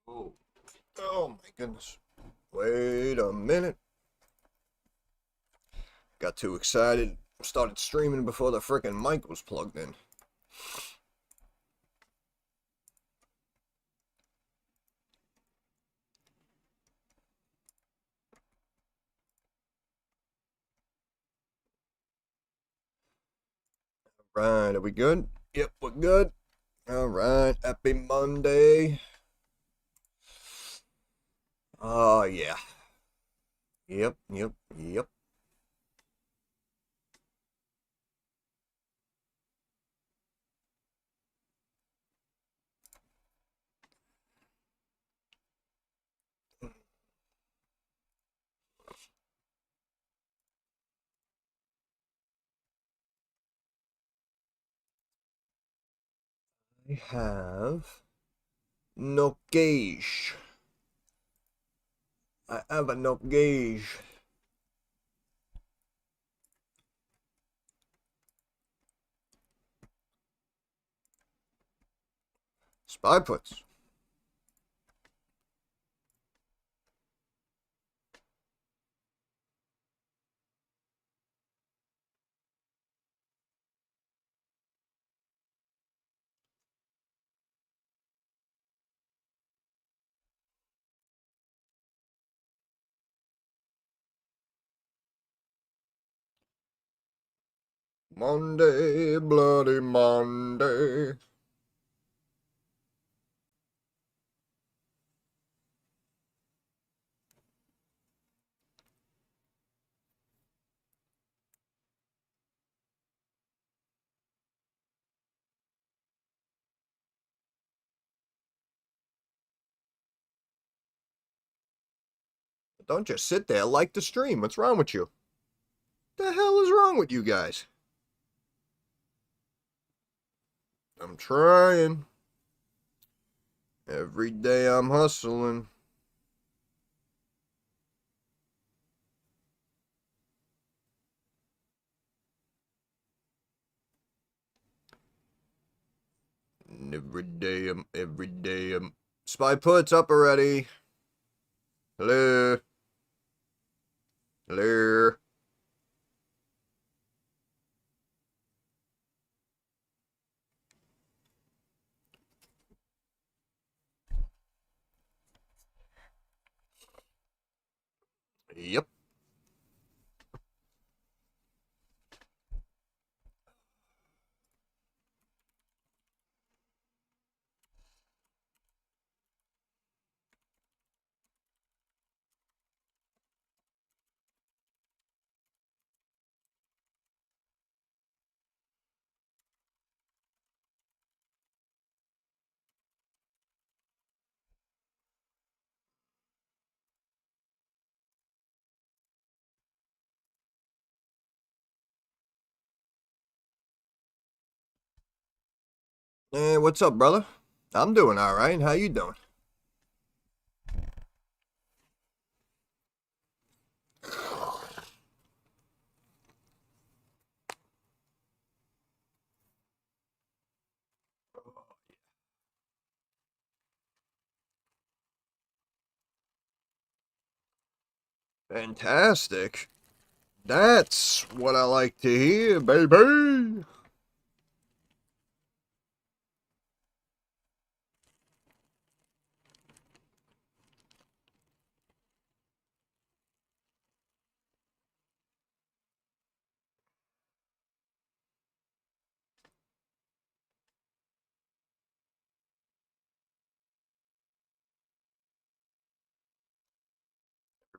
Oh, oh my goodness. Wait a minute. Got too excited. Started streaming before the frickin' mic was plugged in. Right, are we good? Yep, we're good. Alright, happy Monday. Oh, yeah. Yep. I have no gauge. I have a no gauge. Spy puts. Monday, bloody Monday. Don't just sit there, like the stream. What's wrong with you? The hell is wrong with you guys? I'm trying. Every day I'm hustling. And every day I'm. Spy puts up already. Hello. Hello. Yep. Hey, what's up, brother? I'm doing all right. How you doing? Fantastic. That's what I like to hear, baby.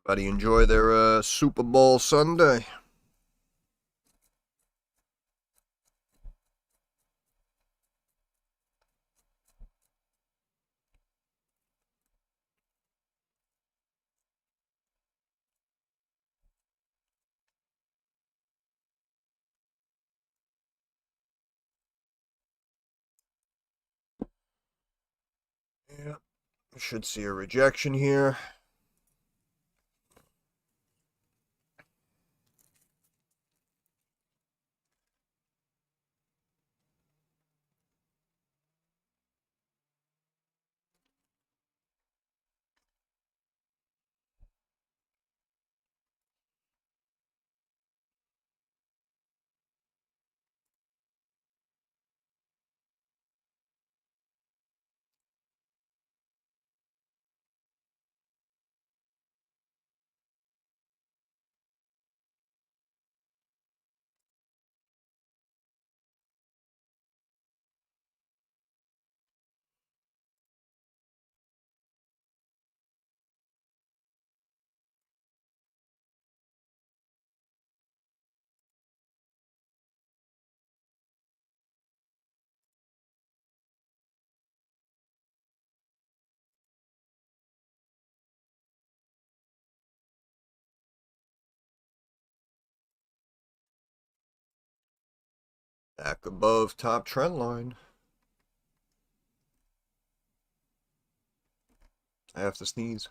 Everybody enjoy their Super Bowl Sunday. Yeah, should see a rejection here. Back above top trend line. I have to sneeze.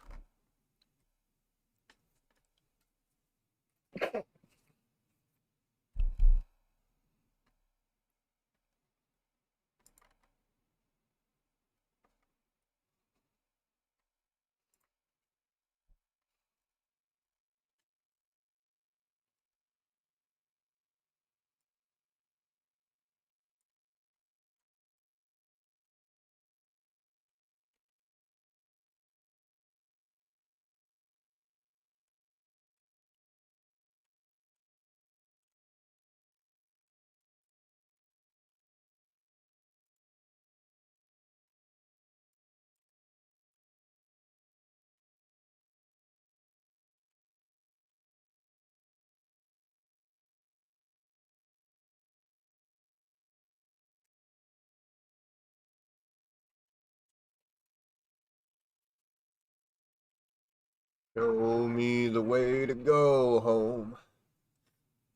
Show me the way to go home.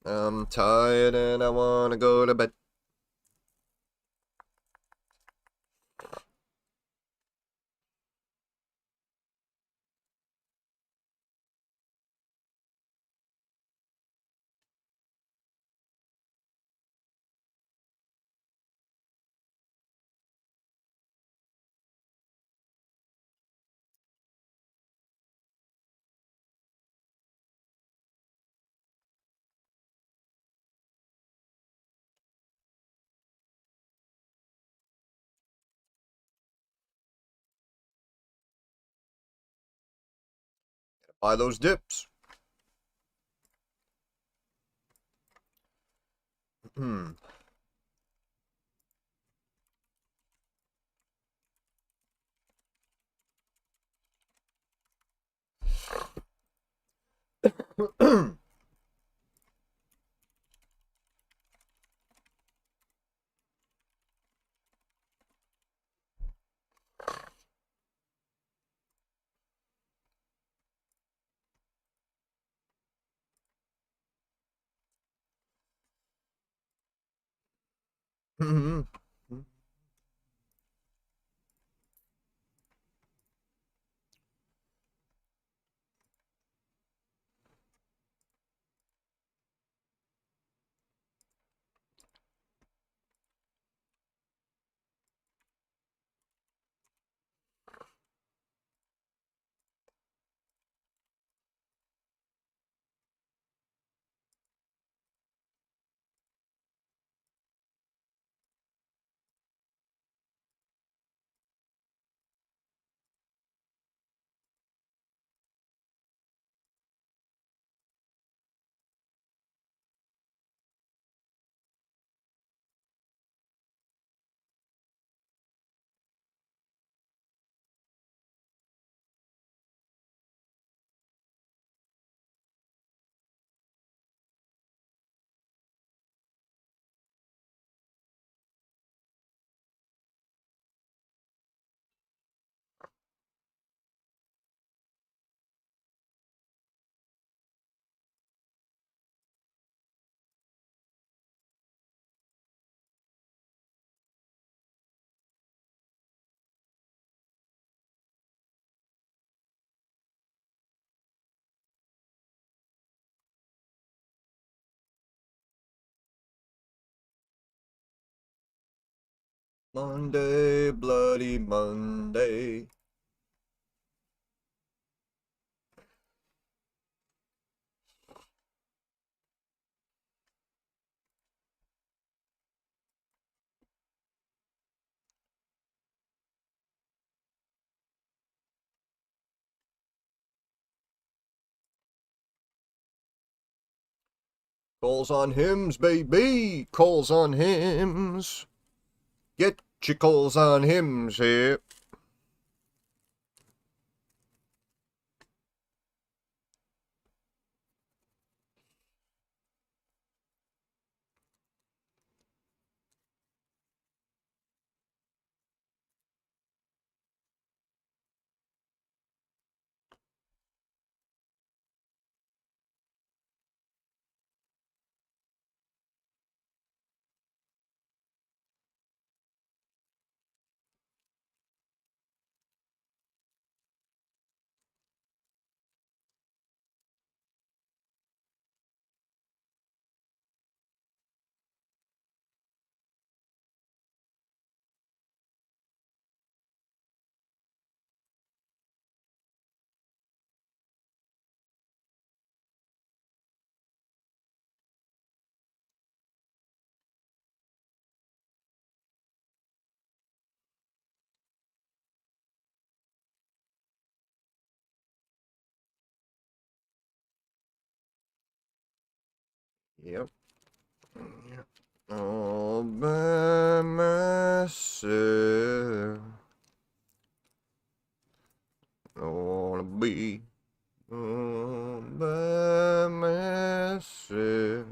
I'm tired and I want to go to bed. Buy those dips. Hmm. Monday, bloody Monday. Calls on HIMS, baby. Calls on HIMS. Get your calls on HIMS here. Yep. Yep. All by myself. I wanna be all by myself.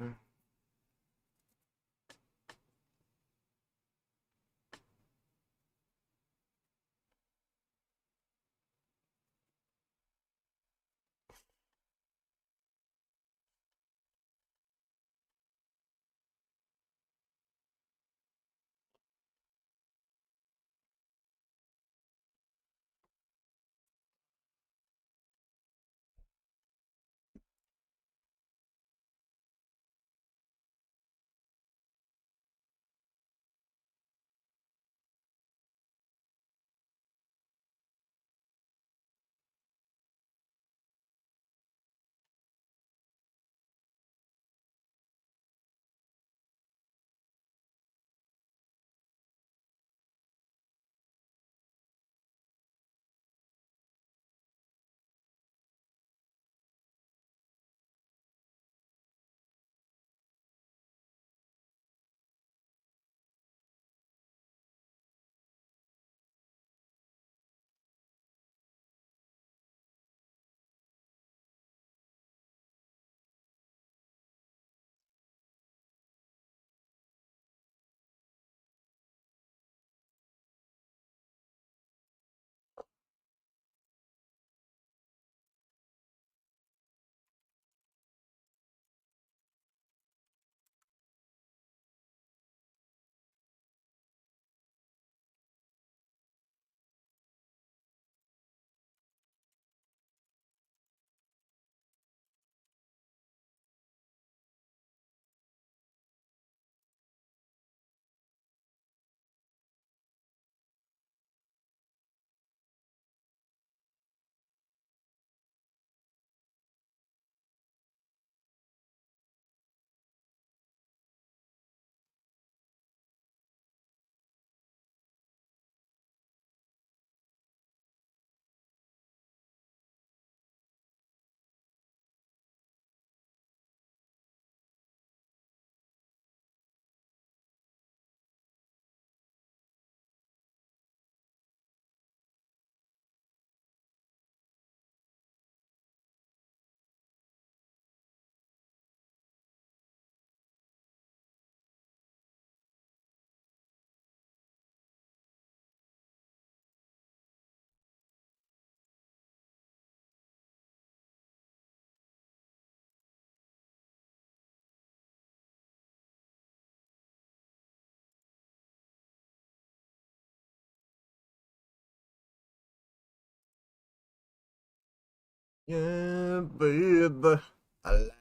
Yeah, baby, I like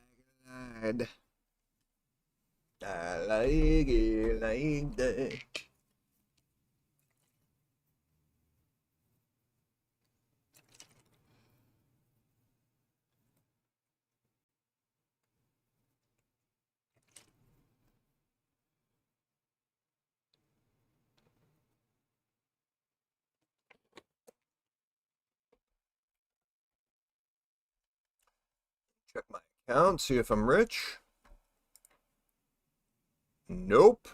it. I like it like that. Check my account, see if I'm rich. Nope.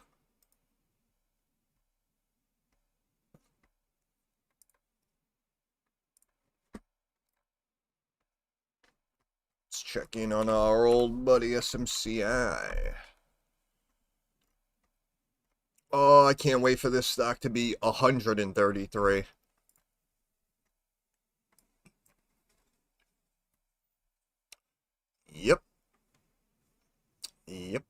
Let's check in on our old buddy SMCI. Oh, I can't wait for this stock to be 133. Yep. Yep.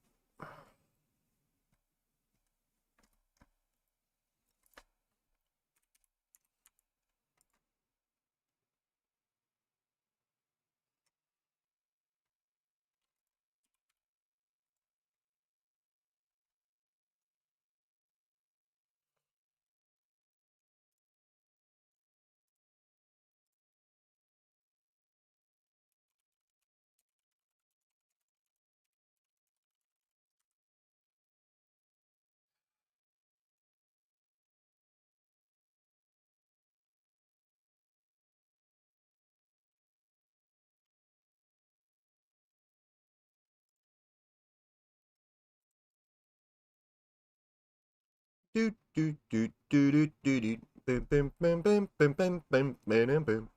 Do do do do do do do. Bim bim bim bim bim bim bim bim bim.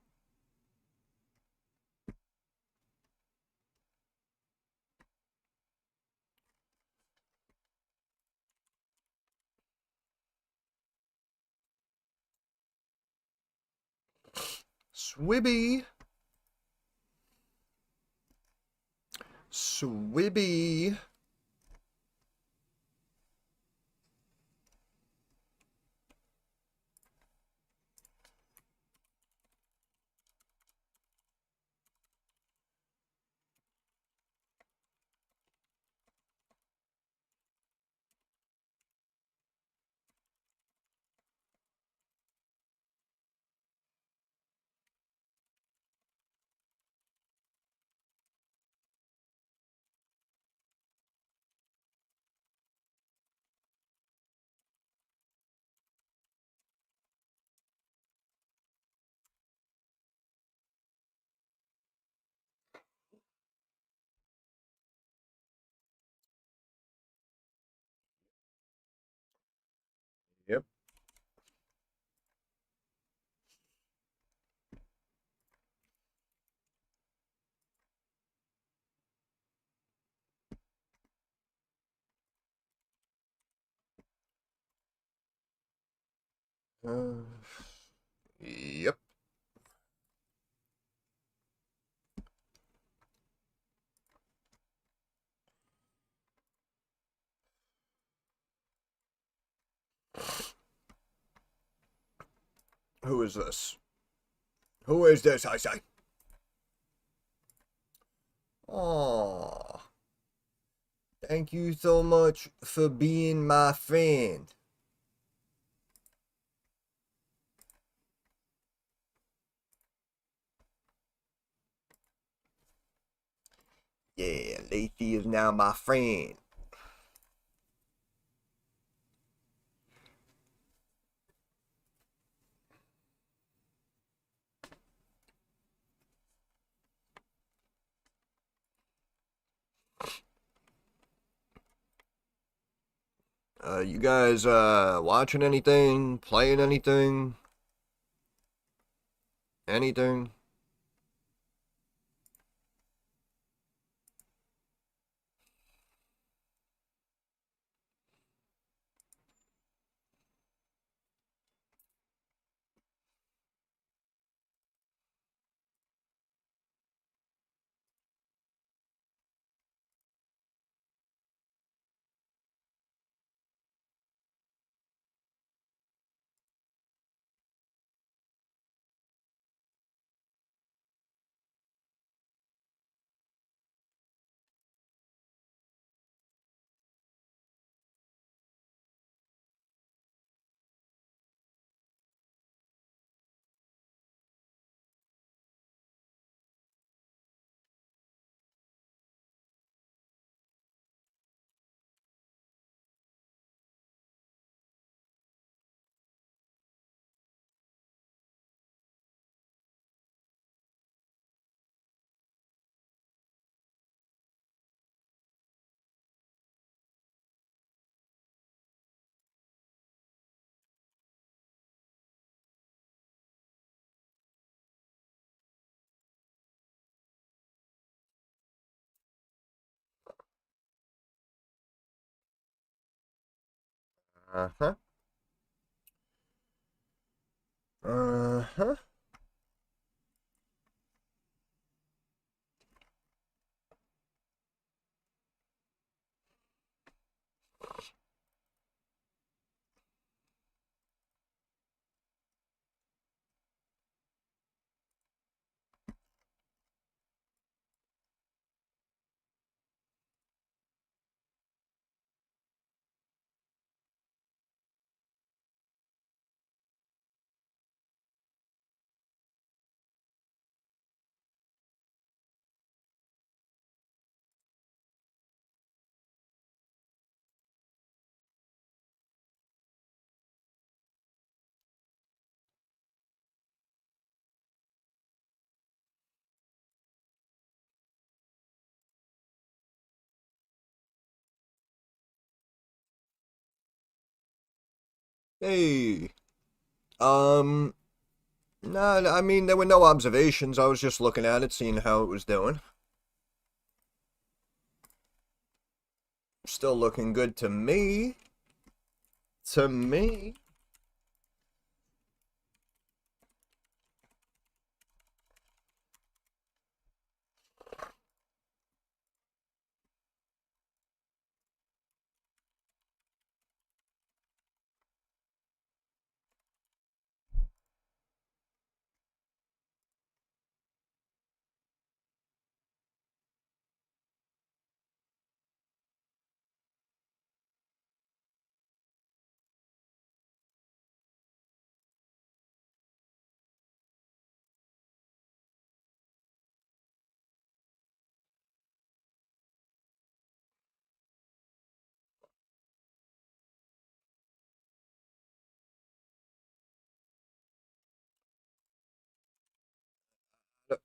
Swibby. Swibby. Yep. Yep. Who is this? Who is this, I say? Aww. Thank you so much for being my friend. Yeah, Lacey is now my friend. You guys watching anything? Playing anything? Anything? Uh-huh. Uh-huh. Hey. Um, nah, I mean, there were no observations. I was just looking at it, seeing how it was doing. Still looking good to me. To me.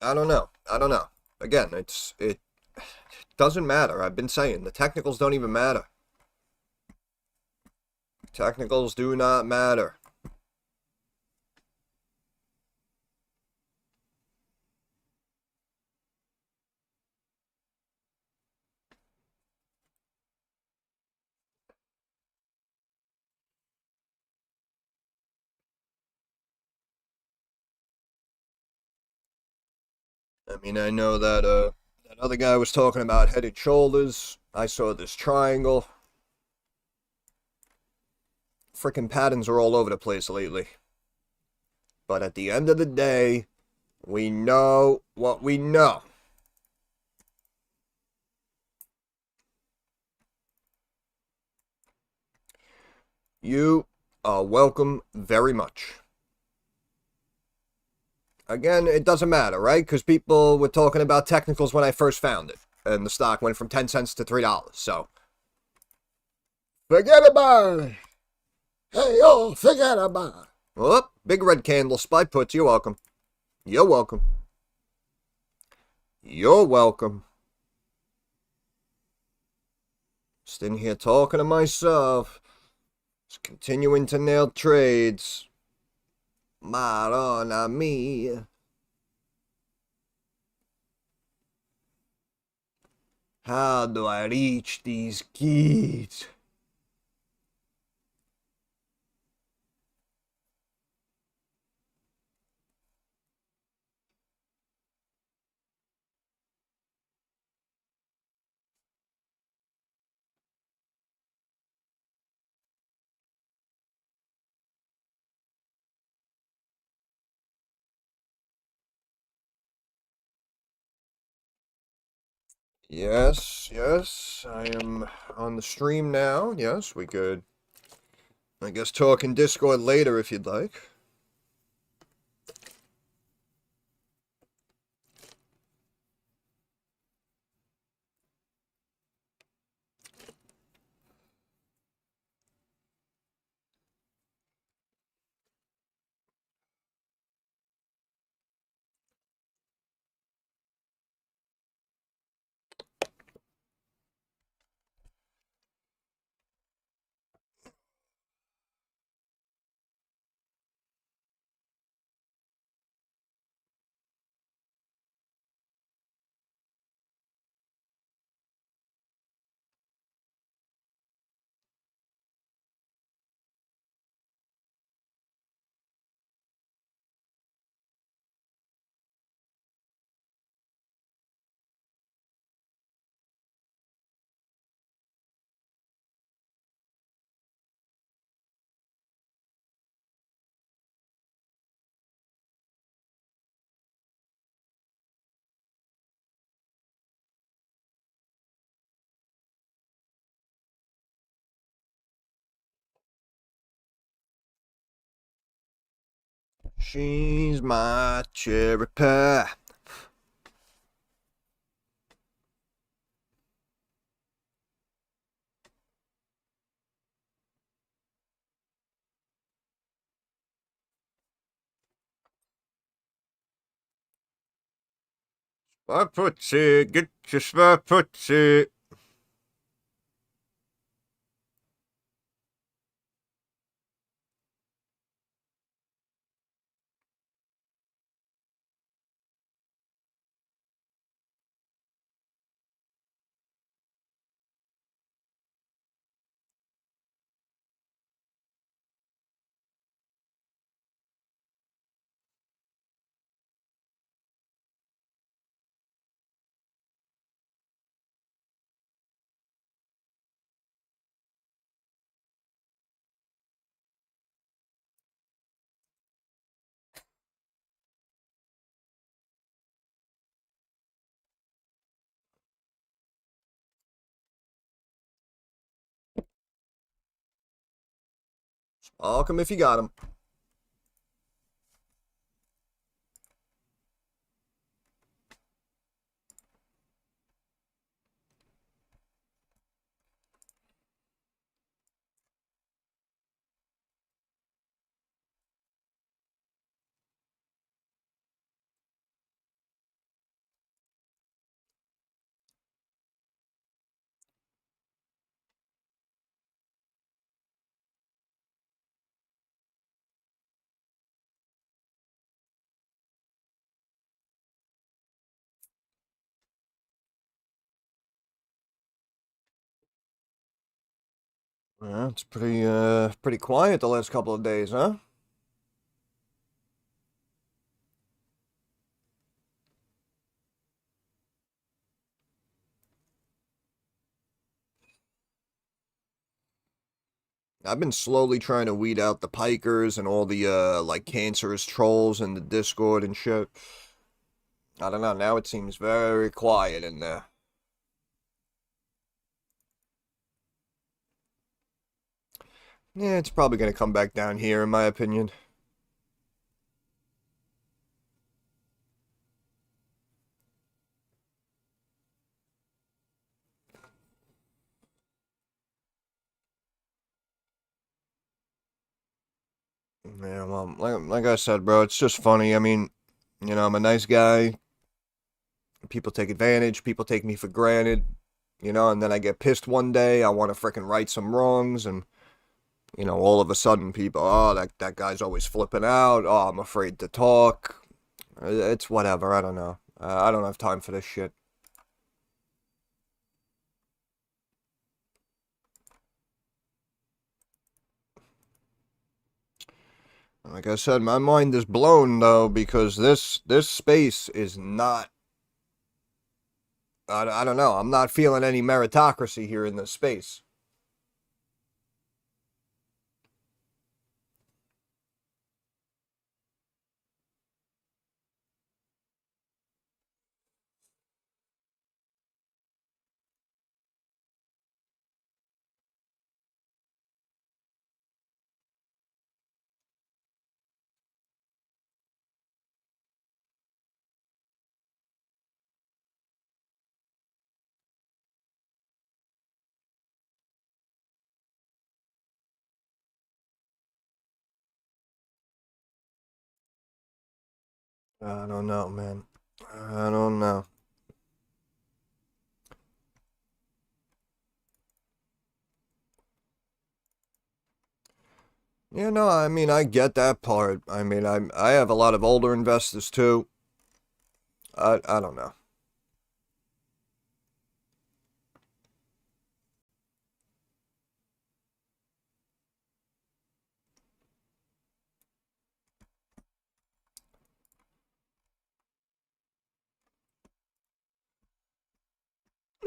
I don't know. I don't know. Again, it doesn't matter. I've been saying the technicals don't even matter. Technicals do not matter. I mean, I know that that other guy was talking about head and shoulders. I saw this triangle. Freaking patterns are all over the place lately. But at the end of the day, we know what we know. You are welcome very much. Again, it doesn't matter, right? Because people were talking about technicals when I first found it. And the stock went from 10 cents to $3. So, forget about it. Hey, yo, forget about it. Oh, big red candle. Spy puts. You're welcome. You're welcome. You're welcome. Just in here talking to myself. Just continuing to nail trades. Madonna mia. How do I reach these kids? Yes, yes, I am on the stream now. Yes, we could, I guess, talk in Discord later if you'd like. She's my cherry pie. Spy pussy, get your spy pussy. Spark 'em if you got 'em. Yeah, it's pretty quiet the last couple of days, huh? I've been slowly trying to weed out the pikers and all the like cancerous trolls in the Discord and shit. I don't know, now it seems very quiet in there. Yeah, it's probably gonna come back down here in my opinion. Yeah, well, like I said, bro, it's just funny. I mean, I'm a nice guy. People take advantage, people take me for granted, and then I get pissed one day, I want to frickin' right some wrongs, and all of a sudden people, oh, that guy's always flipping out. Oh, I'm afraid to talk. It's whatever. I don't know. I don't have time for this shit. Like I said, my mind is blown though because this space is not. I don't know. I'm not feeling any meritocracy here in this space. I don't know, man. I don't know. No, I mean, I get that part. I mean, I have a lot of older investors too. I don't know.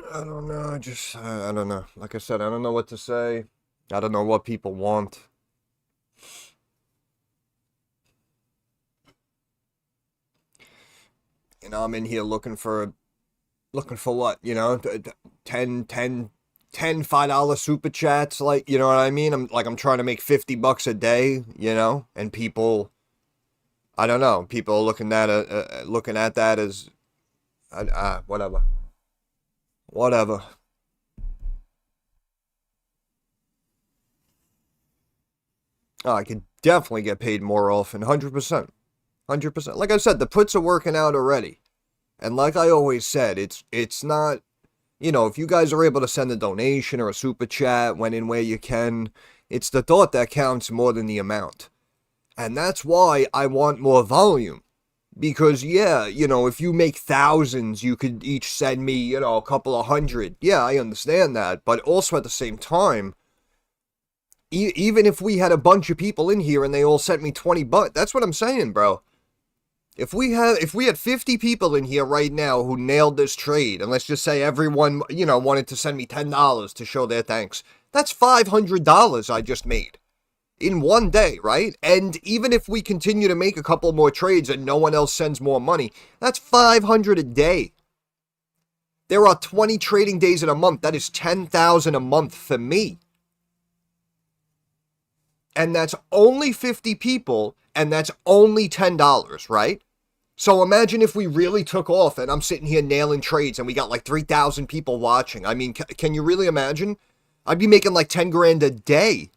I don't know. I don't know. Like I said, I don't know what to say. I don't know what people want. I'm in here looking for what? 10, 10, 10 $5 super chats. Like, you know what I mean? I'm trying to make $50 a day. And people, I don't know. People are looking at that as, whatever, whatever. Oh, I could definitely get paid more often, 100%. 100%. Like I said, the puts are working out already. And like I always said, it's not, if you guys are able to send a donation or a super chat when and where you can, it's the thought that counts more than the amount. And that's why I want more volume. Because, yeah, if you make thousands, you could each send me, a couple of hundred. Yeah, I understand that. But also at the same time, even if we had a bunch of people in here and they all sent me 20 bucks, that's what I'm saying, bro. If we had 50 people in here right now who nailed this trade, and let's just say everyone, wanted to send me $10 to show their thanks, that's $500 I just made in one day, right? And even if we continue to make a couple more trades and no one else sends more money, that's 500 a day. There are 20 trading days in a month. That is 10,000 a month for me. And that's only 50 people, and that's only $10, right? So imagine if we really took off and I'm sitting here nailing trades and we got like 3,000 people watching. I mean, can you really imagine? I'd be making like 10 grand a day.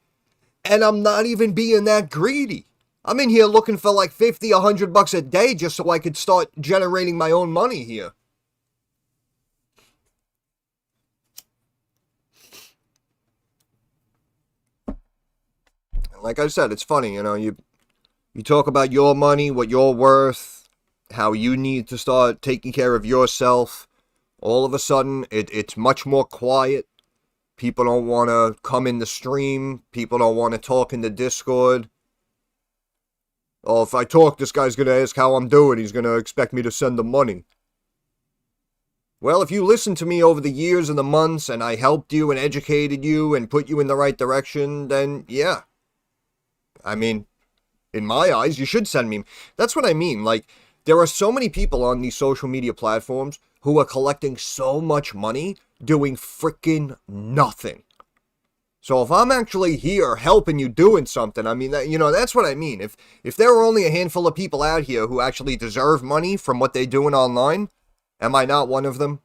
And I'm not even being that greedy. I'm in here looking for like 50, $100 a day just so I could start generating my own money here. And like I said, it's funny, you know, you talk about your money, what you're worth, how you need to start taking care of yourself. All of a sudden, it's much more quiet. People don't want to come in the stream. People don't want to talk in the Discord. Oh, if I talk, this guy's going to ask how I'm doing. He's going to expect me to send him money. Well, if you listened to me over the years and the months and I helped you and educated you and put you in the right direction, then yeah. I mean, in my eyes, you should send me. That's what I mean. Like, there are so many people on these social media platforms who are collecting so much money doing freaking nothing. So if I'm actually here helping you doing something, I mean, that, you know, that's what I mean. If there are only a handful of people out here who actually deserve money from what they're doing online, am I not one of them?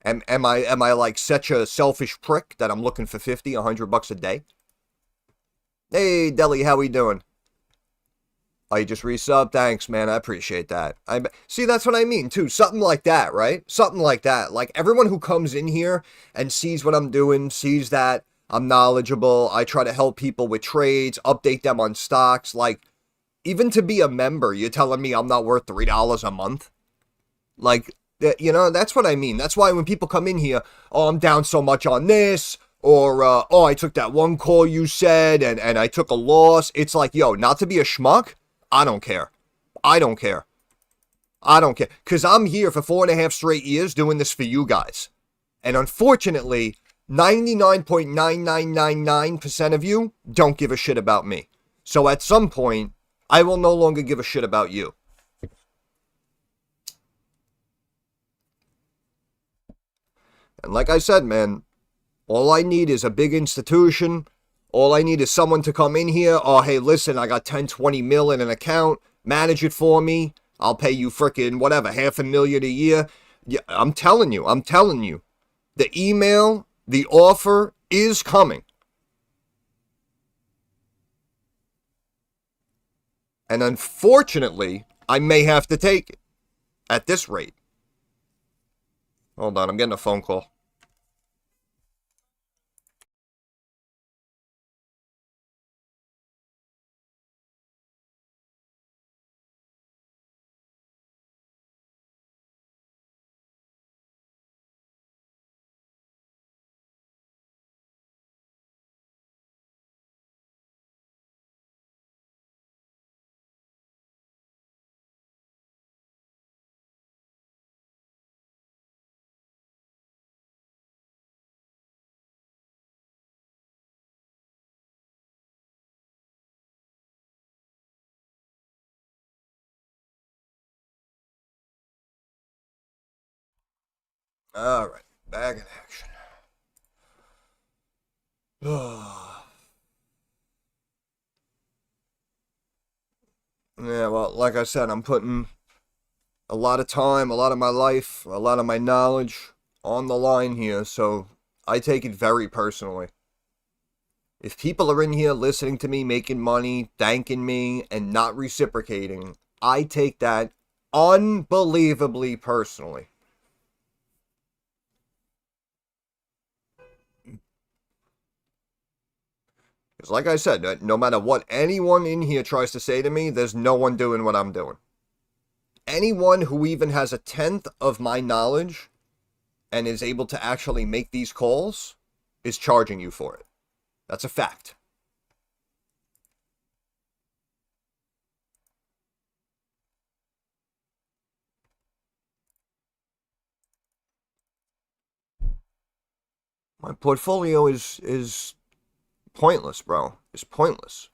Am I like such a selfish prick that I'm looking for 50, $100 a day? Hey, Deli, how we doing? Oh, you just resub? Thanks, man. I appreciate that. See, that's what I mean, too. Something like that, right? Something like that. Like, everyone who comes in here and sees what I'm doing, sees that I'm knowledgeable, I try to help people with trades, update them on stocks. Like, even to be a member, you're telling me I'm not worth $3 a month? Like, you know, that's what I mean. That's why when people come in here, oh, I'm down so much on this, or, oh, I took that one call you said, and I took a loss. It's like, yo, not to be a schmuck? I don't care. I don't care. I don't care. Because I'm here for 4.5 straight years doing this for you guys. And unfortunately, 99.9999% of you don't give a shit about me. So at some point, I will no longer give a shit about you. And like I said, man, all I need is a big institution. All I need is someone to come in here. Oh, hey, listen, I got 10, 20 mil in an account. Manage it for me. I'll pay you frickin' whatever, $500,000 a year. Yeah, I'm telling you. The email, the offer is coming. And unfortunately, I may have to take it at this rate. Hold on, I'm getting a phone call. All right, back in action. Yeah, well, like I said, I'm putting a lot of time, a lot of my life, a lot of my knowledge on the line here, so I take it very personally. If people are in here listening to me, making money, thanking me, and not reciprocating, I take that unbelievably personally. Because like I said, no matter what anyone in here tries to say to me, there's no one doing what I'm doing. Anyone who even has a tenth of my knowledge and is able to actually make these calls is charging you for it. That's a fact. My portfolio is pointless, bro. It's pointless.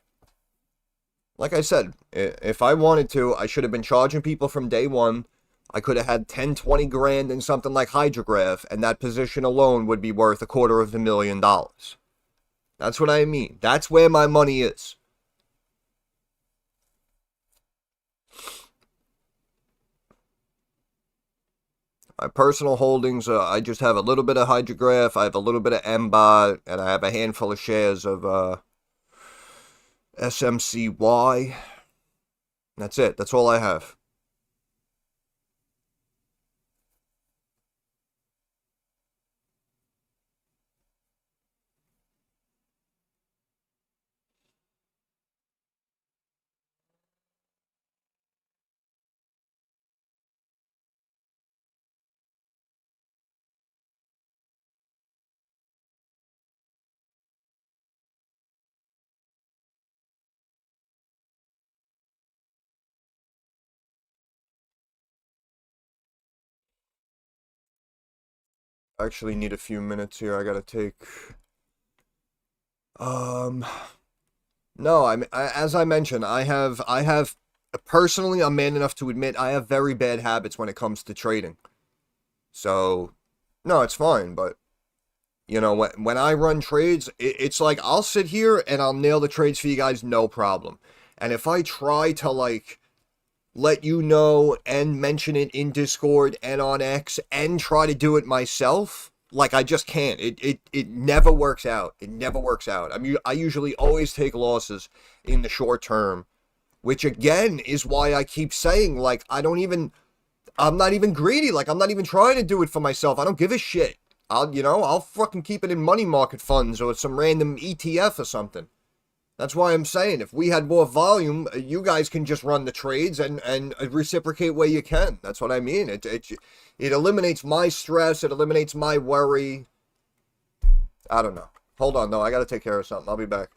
Like I said, if I wanted to, I should have been charging people from day one. I could have had 10, 20 grand in something like Hydrograph, and that position alone would be worth $250,000. That's what I mean. That's where my money is. My personal holdings, I just have a little bit of Hydrograph, I have a little bit of MBOT, and I have a handful of shares of SMCY. That's it. That's all I have. I actually need a few minutes here. I gotta take. Um, no, as I mentioned, I have personally, I'm man enough to admit I have very bad habits when it comes to trading. So, no, it's fine. But when I run trades, it's like I'll sit here and I'll nail the trades for you guys, no problem. And if I try to like let you know and mention it in Discord and on X and try to do it myself, like I just can't. It never works out. It never works out. I usually always take losses in the short term, which again is why I keep saying like I'm not even greedy. Like I'm not even trying to do it for myself. I don't give a shit. I'll fucking keep it in money market funds or some random ETF or something. That's why I'm saying if we had more volume, you guys can just run the trades and reciprocate where you can. That's what I mean. It eliminates my stress. It eliminates my worry. I don't know. Hold on, though. I got to take care of something. I'll be back.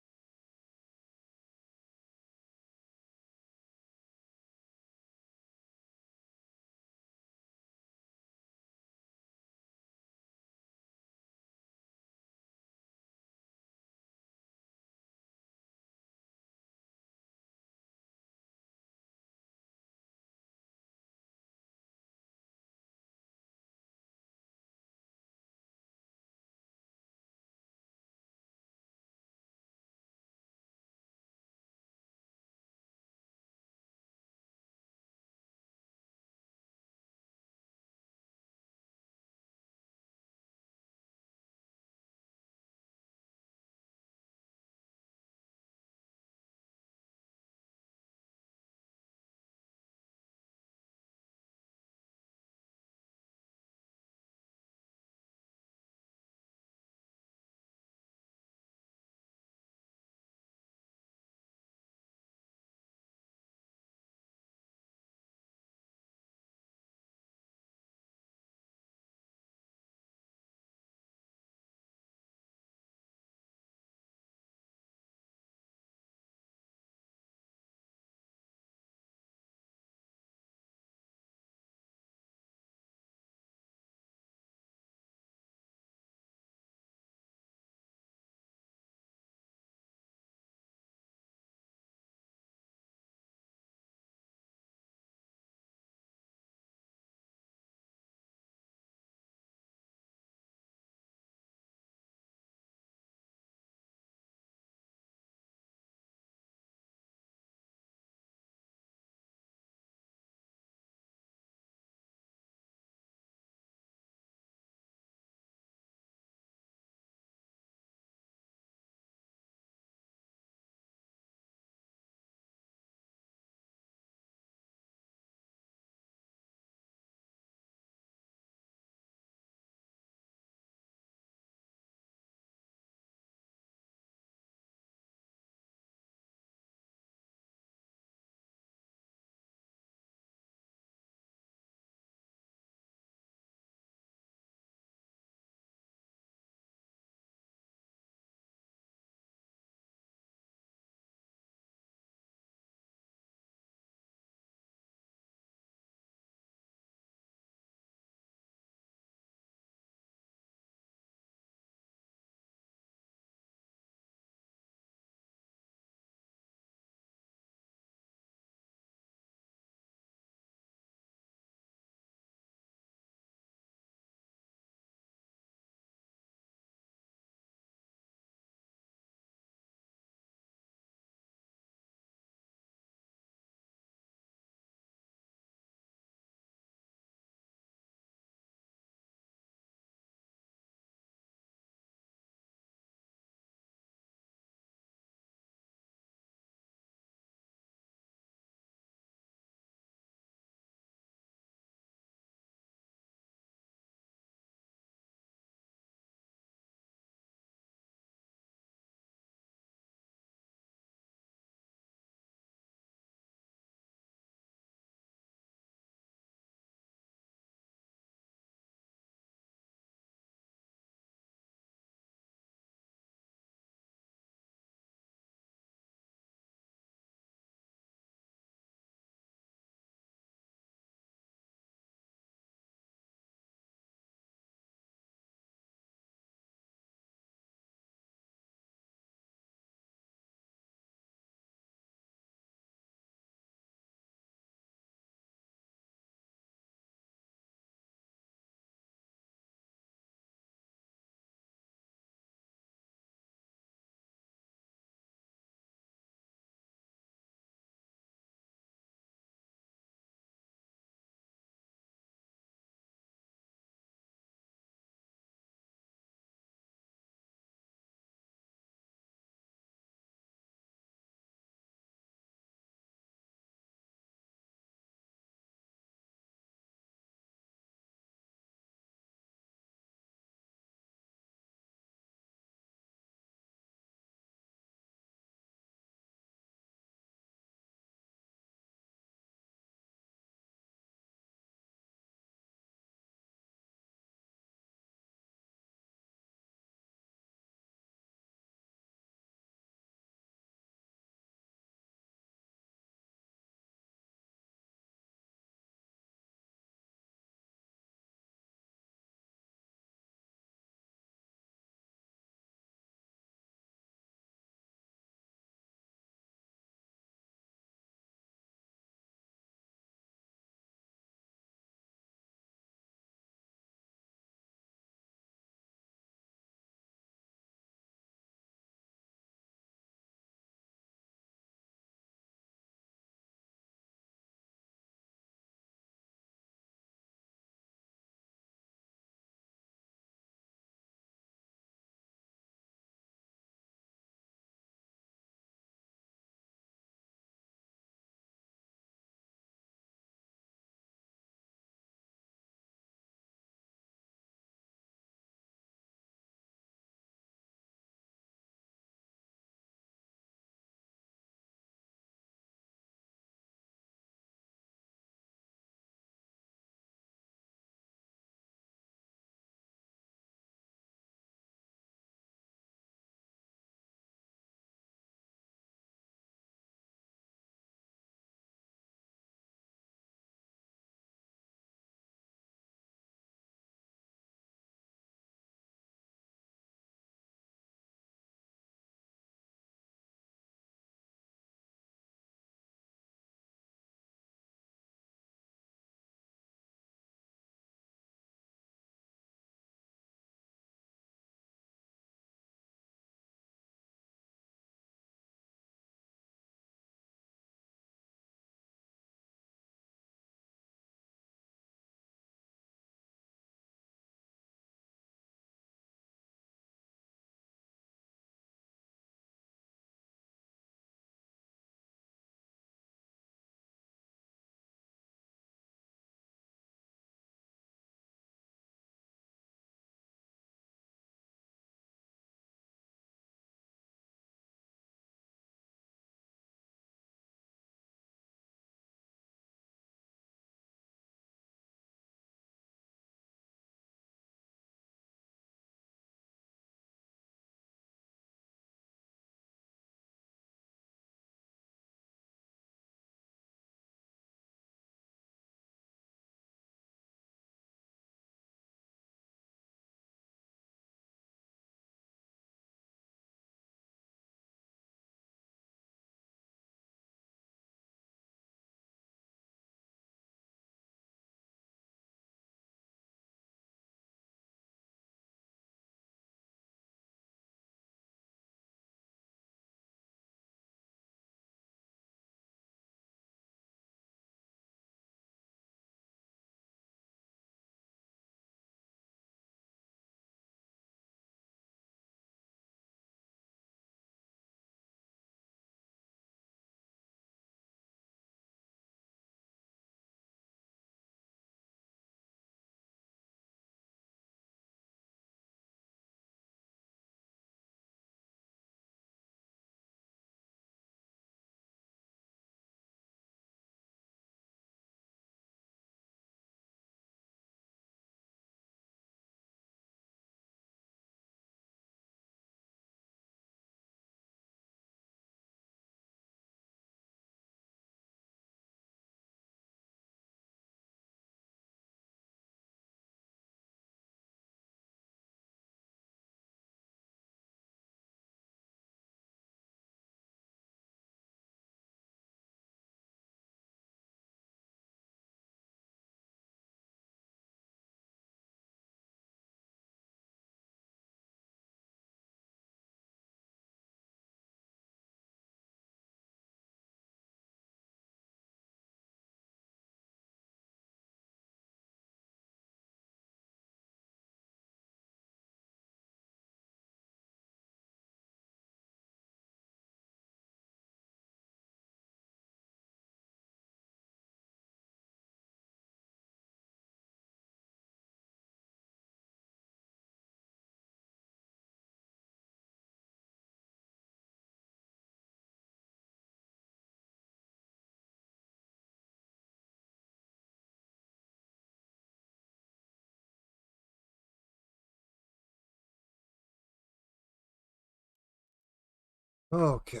Okay.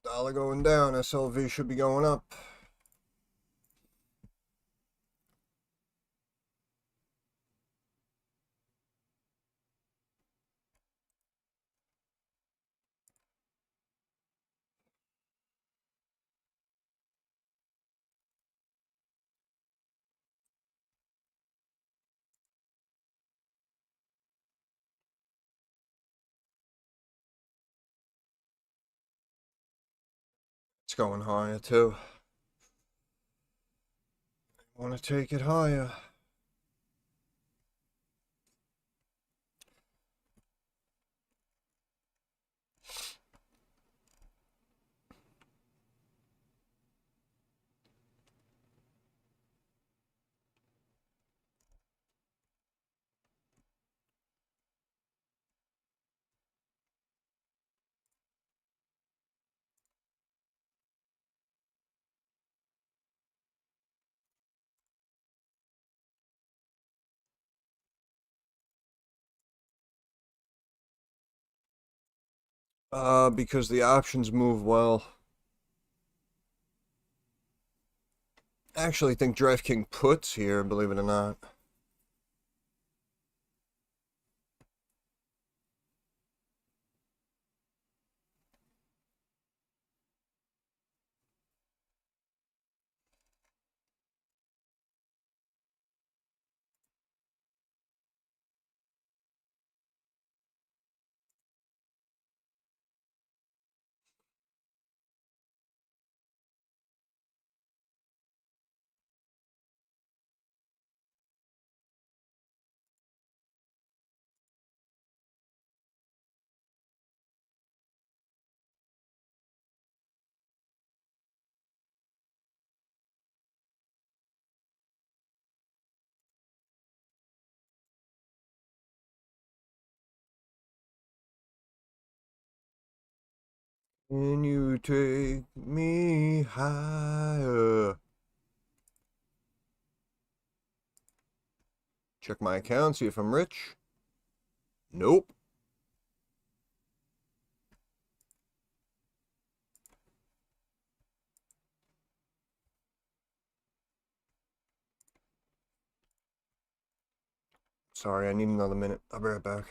Dollar going down, SLV should be going up. It's going higher too. Want to take it higher. Because the options move well. I actually think DraftKings puts here, believe it or not. Can you take me higher? Check my account, see if I'm rich. Nope. Sorry, I need another minute. I'll be right back.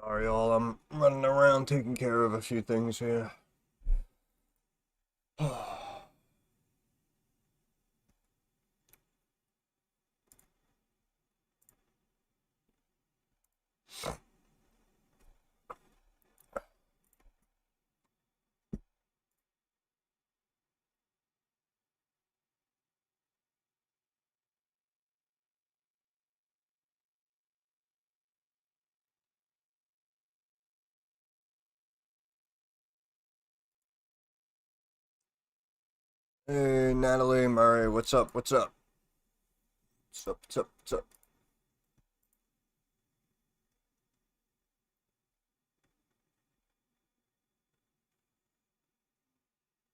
Sorry, y'all. I'm running around taking care of a few things here. Hey, Natalie, Murray, what's up? What's up? What's up? What's up? What's up?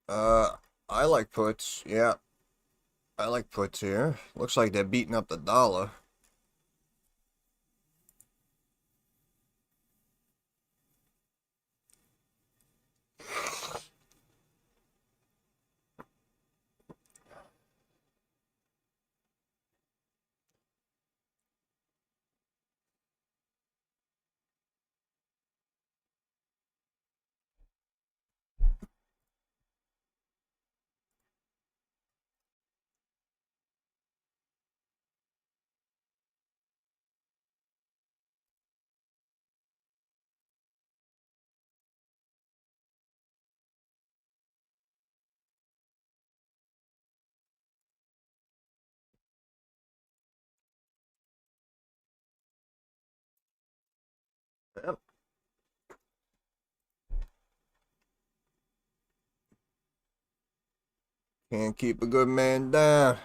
Uh, I like puts. Yeah, I like puts here. Looks like they're beating up the dollar. Yep. Can't keep a good man down.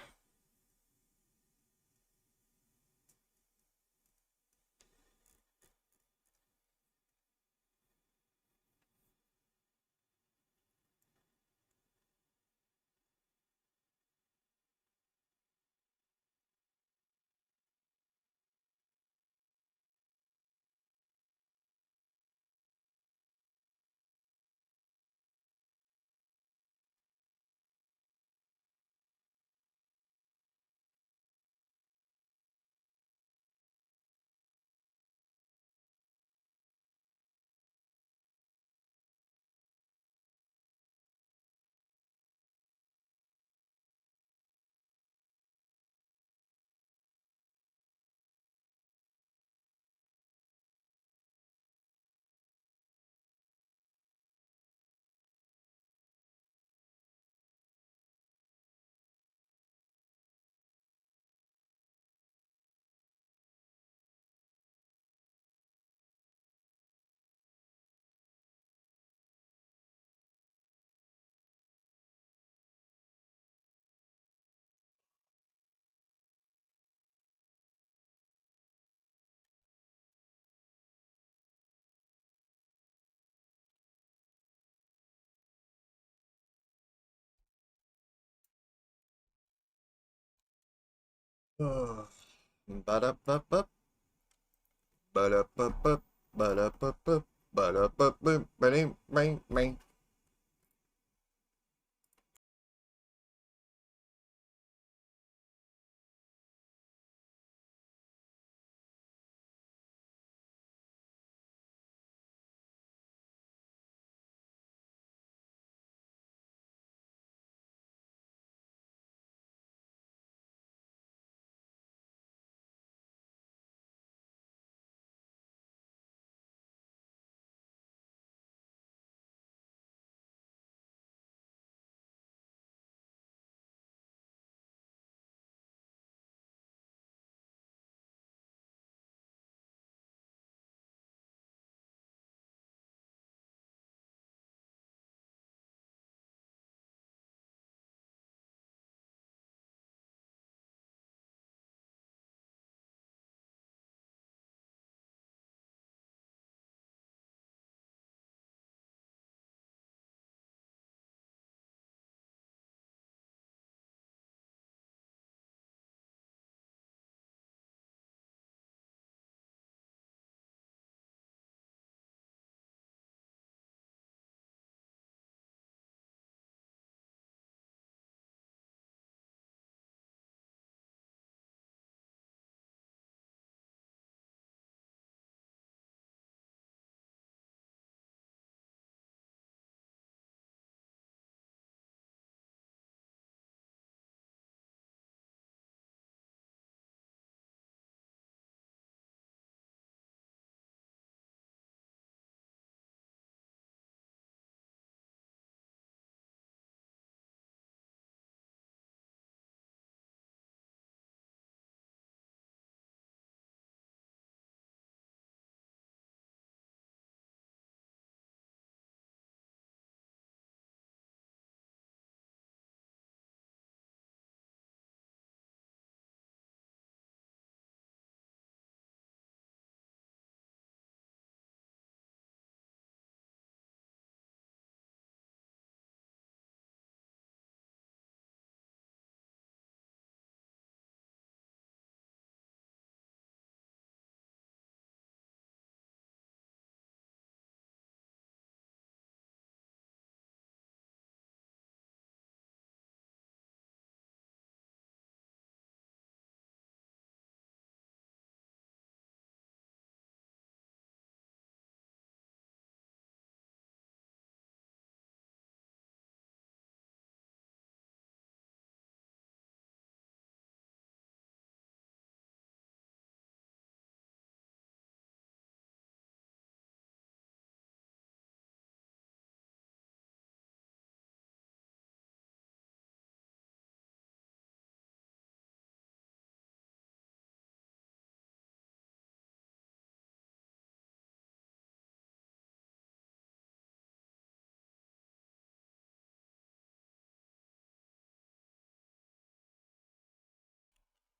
Ba-da-ba-ba, ba-da-ba-ba, ba-da-ba-ba, ba-da-ba-ba, ba-ding,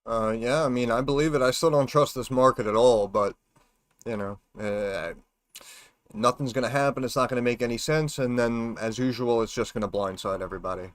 Yeah, I mean, I believe it. I still don't trust this market at all, but, you know, nothing's gonna happen. It's not gonna make any sense, and then, as usual, it's just gonna blindside everybody.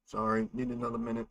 Sorry, need another minute.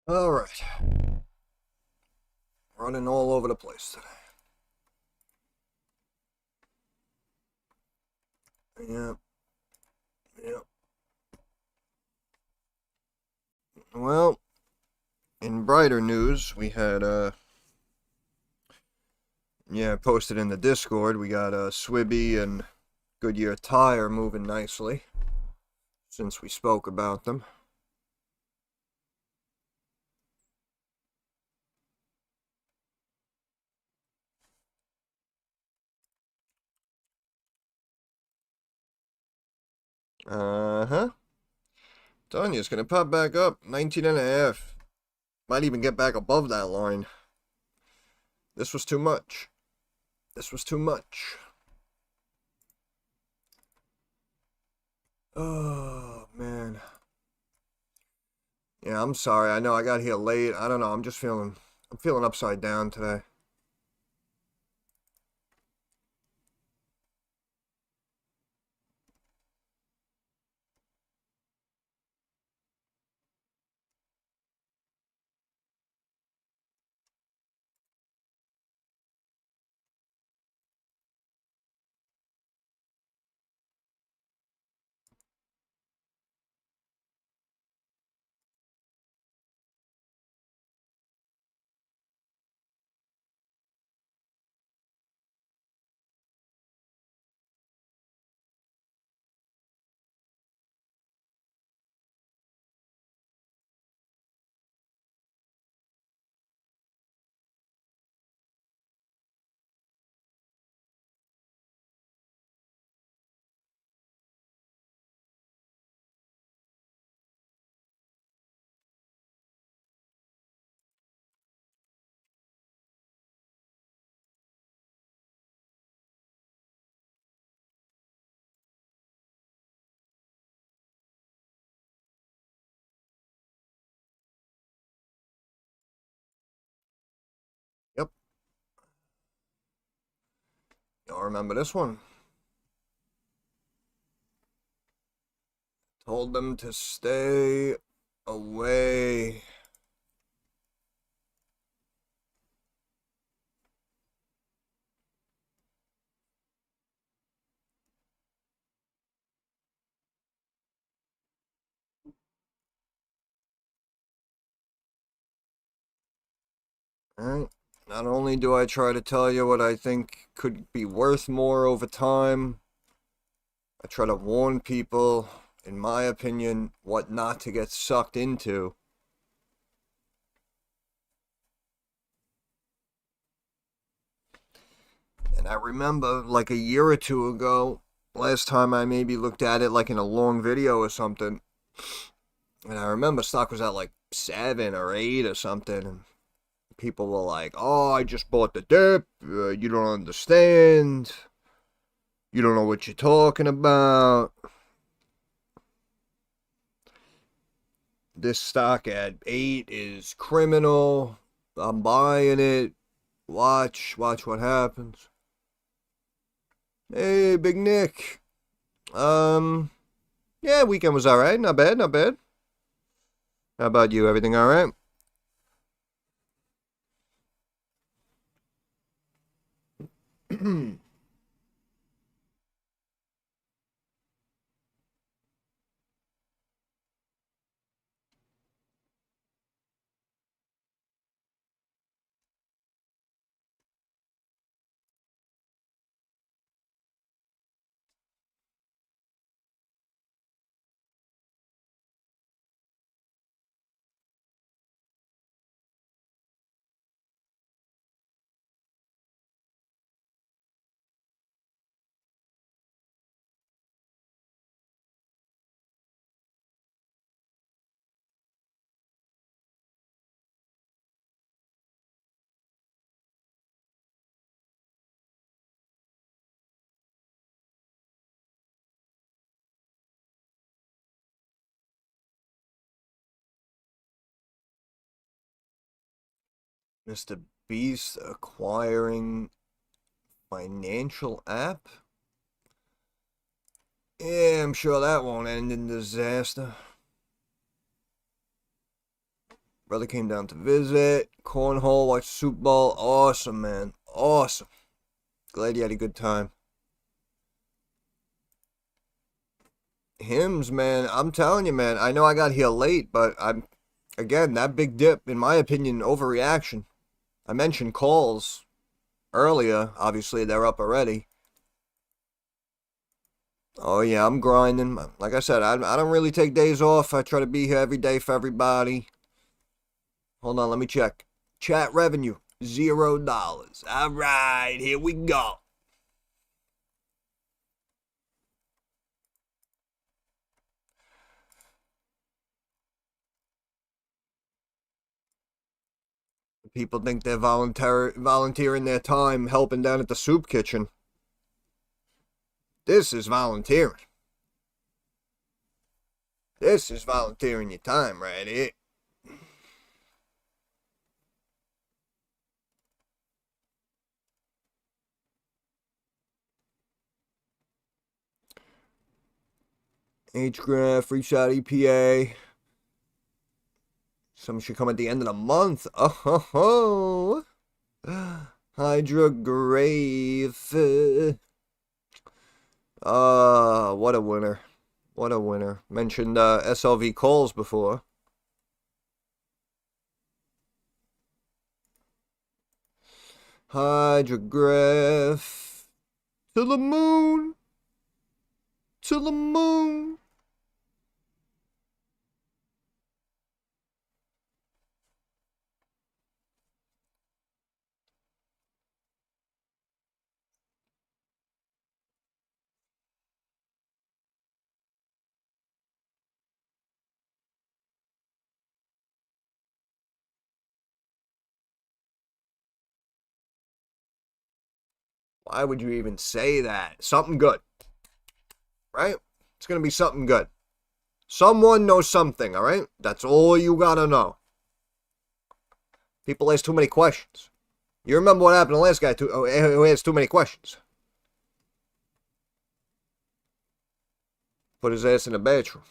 All right. Running all over the place today. Yep. Yep. Well, in brighter news, we had posted in the Discord, we got Swibby and Goodyear Tire moving nicely since we spoke about them. Uh-huh. Tanya's gonna pop back up, 19.5. Might even get back above that line. This was too much. This was too much. Oh, man. Yeah, I'm sorry. I know I got here late. I don't know. I'm feeling upside down today. Yep. Y'all remember this one? Told them to stay away. Alright. Not only do I try to tell you what I think could be worth more over time, I try to warn people, in my opinion, what not to get sucked into. And I remember, like a year or two ago, last time I maybe looked at it like in a long video or something, and I remember stock was at like 7 or 8 or something, and people were like, "Oh, I just bought the dip. You don't understand. You don't know what you're talking about. This stock at 8 is criminal. I'm buying it. Watch what happens." Hey, Big Nick. Yeah, weekend was alright. Not bad, not bad. How about you? Everything alright? Mr. Beast acquiring financial app? Yeah, I'm sure that won't end in disaster. Brother came down to visit. Cornhole, watched Super Bowl. Awesome, man. Awesome. Glad you had a good time. HIMS, man. I'm telling you, man. I know I got here late, but again, that big dip, in my opinion, overreaction. I mentioned calls earlier. Obviously, they're up already. Oh, yeah, I'm grinding. Like I said, I don't really take days off. I try to be here every day for everybody. Hold on, let me check. Chat revenue, $0. All right, here we go. People think they're volunteering their time helping down at the soup kitchen. This is volunteering. This is volunteering your time right here. H-graph, free shot EPA. Some should come at the end of the month. Oh ho ho. Hydra Grave. What a winner. What a winner. Mentioned SLV calls before. Hydrograph. To the moon. To the moon. Why would you even say that? Something good. Right? It's going to be something good. Someone knows something, all right? That's all you got to know. People ask too many questions. You remember what happened to the last guy who asked too many questions? Put his ass in the bathroom.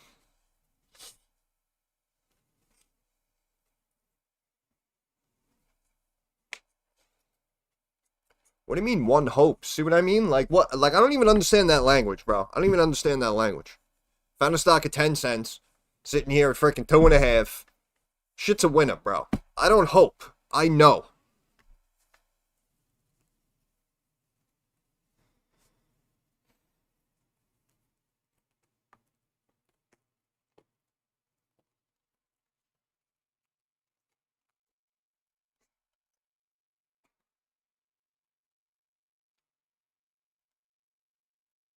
What do you mean, one hopes? See what I mean? Like, what? Like, I don't even understand that language, bro. I don't even understand that language. Found a stock at 10 cents. Sitting here at freaking 2.5. Shit's a winner, bro. I don't hope. I know.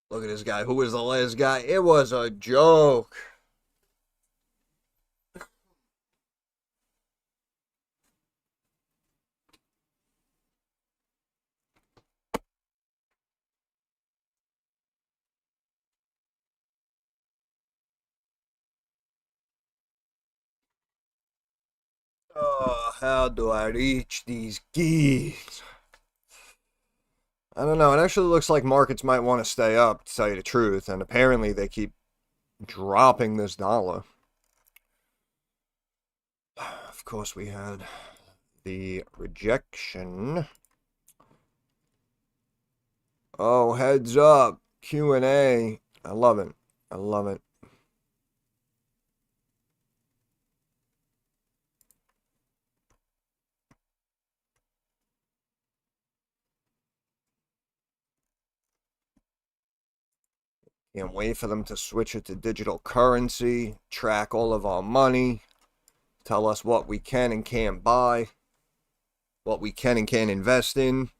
Look at this guy. Who was the last guy? It was a joke. Oh, how do I reach these keys? I don't know. It actually looks like markets might want to stay up, to tell you the truth. And apparently they keep dropping this dollar. Of course, we had the rejection. Oh, heads up. Q&A. I love it. I love it. Can't wait for them to switch it to digital currency, track all of our money, tell us what we can and can't buy, what we can and can't invest in.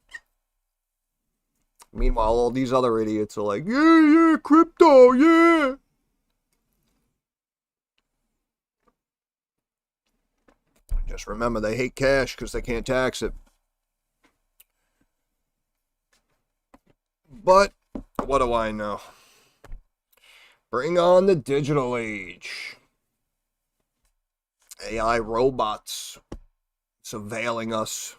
Meanwhile, all these other idiots are like, yeah, crypto, yeah. Just remember, they hate cash because they can't tax it. But, what do I know? Bring on the digital age. AI robots surveilling us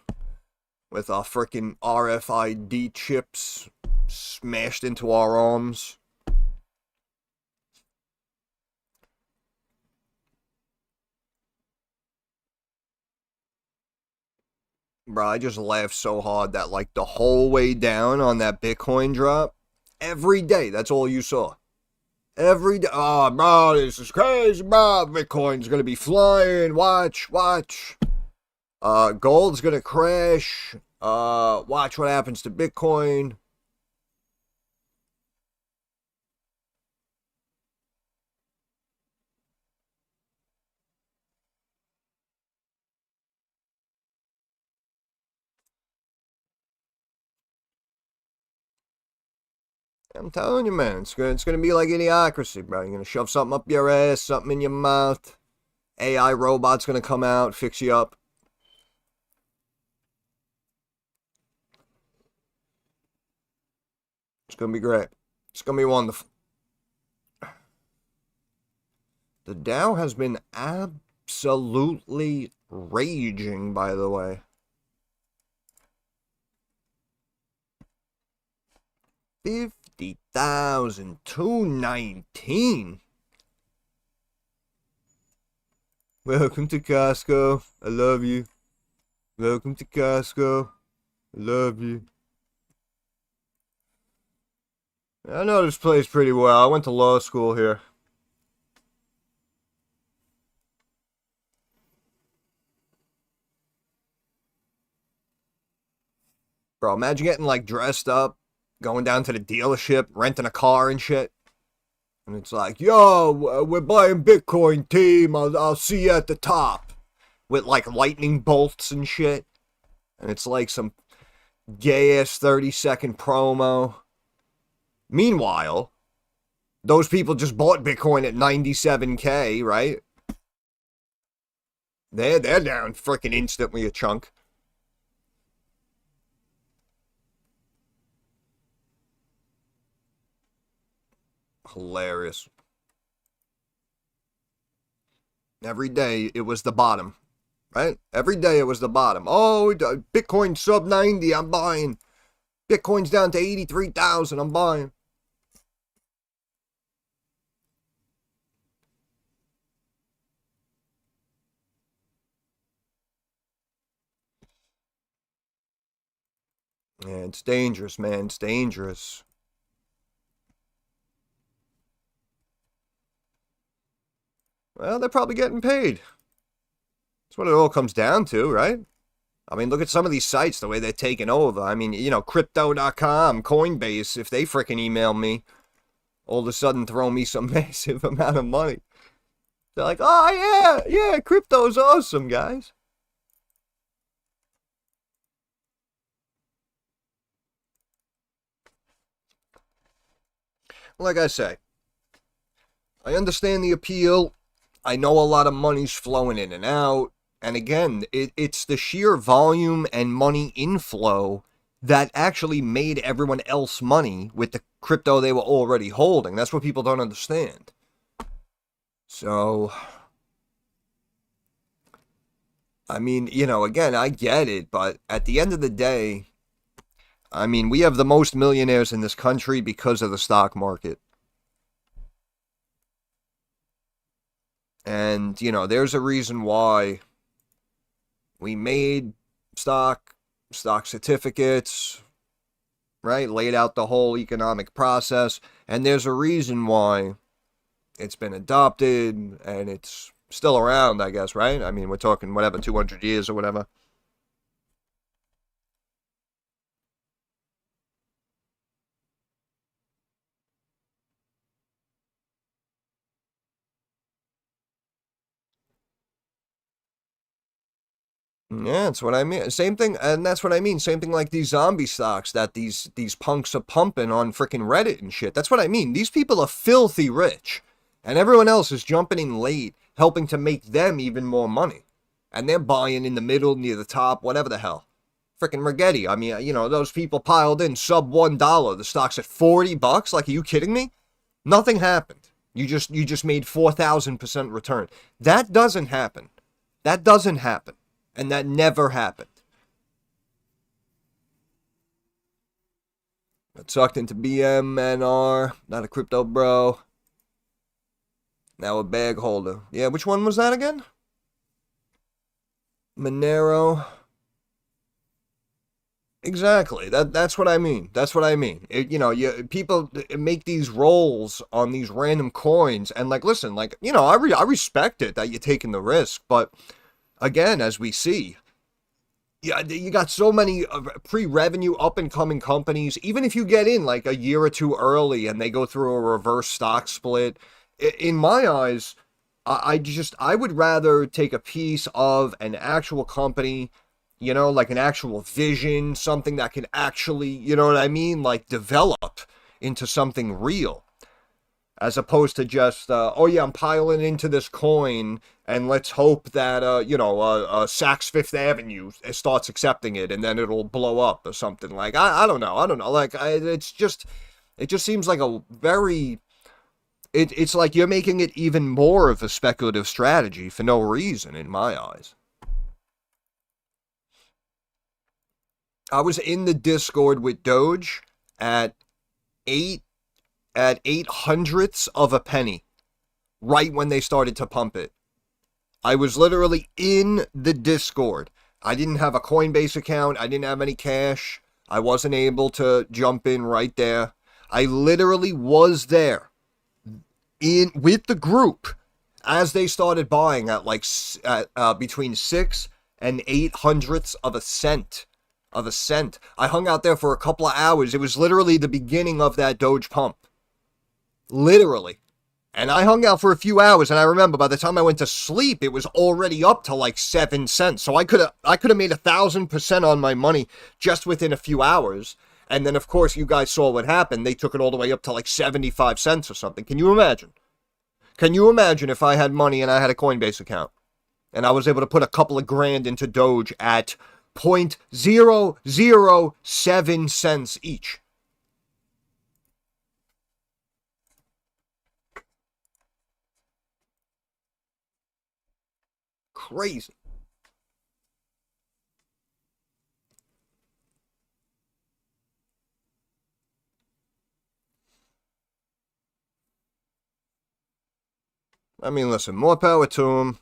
with our freaking RFID chips smashed into our arms. Bro, I just laughed so hard that, like, the whole way down on that Bitcoin drop, every day, that's all you saw. Every day. Oh, bro, this is crazy, bro. Bitcoin's gonna be flying. Watch, watch. Gold's gonna crash. Watch what happens to Bitcoin. I'm telling you, man, it's gonna be like idiocracy, bro. You're gonna shove something up your ass, something in your mouth. AI robot's gonna come out, fix you up. It's gonna be great. It's gonna be wonderful. The Dow has been absolutely raging, by the way. 50,219. Welcome to Costco. I love you. Welcome to Costco. I love you. I know this place pretty well. I went to law school here. Bro, imagine getting, like, dressed up, going down to the dealership, renting a car and shit. And it's like, yo, we're buying Bitcoin, team. I'll see you at the top. With, like, lightning bolts and shit. And it's like some gay-ass 30-second promo. Meanwhile, those people just bought Bitcoin at 97K, right? They're down freaking instantly a chunk. Hilarious. Every day it was the bottom, right? Every day it was the bottom. Oh, Bitcoin sub 90, I'm buying. Bitcoin's down to 83,000, I'm buying. Yeah, it's dangerous, man. It's dangerous. Well, they're probably getting paid. That's what it all comes down to, right? I mean, look at some of these sites, the way they're taking over. I mean, you know, Crypto.com, Coinbase, if they freaking email me, all of a sudden throw me some massive amount of money. They're like, oh, yeah, crypto's awesome, guys. Like I say, I understand the appeal. I know a lot of money's flowing in and out. And again, it's the sheer volume and money inflow that actually made everyone else money with the crypto they were already holding. That's what people don't understand. So, I mean, you know, again, I get it, but at the end of the day, I mean, we have the most millionaires in this country because of the stock market. And, you know, there's a reason why we made stock certificates, right? Laid out the whole economic process. And there's a reason why it's been adopted and it's still around, I guess, right? I mean, we're talking whatever, 200 years or whatever. Yeah, that's what I mean. Same thing, and that's what I mean. Same thing like these zombie stocks that these punks are pumping on freaking Reddit and shit. That's what I mean. These people are filthy rich, and everyone else is jumping in late, helping to make them even more money, and they're buying in the middle, near the top, whatever the hell. Freaking Rigetti. I mean, you know, those people piled in sub $1. The stock's at $40. Like, are you kidding me? Nothing happened. You just made 4,000% return. That doesn't happen. That doesn't happen. And that never happened. Got sucked into BMNR, not a crypto bro. Now a bag holder. Yeah, which one was that again? Monero. Exactly. That's what I mean. That's what I mean. People make these rolls on these random coins, and like, listen, like, I respect it that you're taking the risk, but again, as we see, yeah, you got so many pre-revenue up and coming companies. Even if you get in like a year or two early and they go through a reverse stock split, in my eyes, I would rather take a piece of an actual company, like an actual vision, something that can actually, you know what I mean, like develop into something real, as opposed to just, oh yeah, I'm piling into this coin and let's hope that, Saks Fifth Avenue starts accepting it and then it'll blow up or something. Like, I don't know. I don't know. Like, it just seems like a very, it's like you're making it even more of a speculative strategy for no reason, in my eyes. I was in the Discord with Doge at eight, at 800ths of a penny, right when they started to pump it. I was literally in the Discord. I didn't have a Coinbase account. I didn't have any cash. I wasn't able to jump in right there. I literally was there in with the group as they started buying at like between 6 and 8 hundredths of a cent. Of a cent. I hung out there for a couple of hours. It was literally the beginning of that Doge pump. Literally. And I hung out for a few hours, and I remember by the time I went to sleep, it was already up to like 7 cents. So I could have made 1,000% on my money just within a few hours. And then of course you guys saw what happened. They took it all the way up to like 75 cents or something. Can you imagine? Can you imagine if I had money and I had a Coinbase account and I was able to put a couple of grand into Doge at 0.007 cents each? Crazy. I mean, listen, more power to them,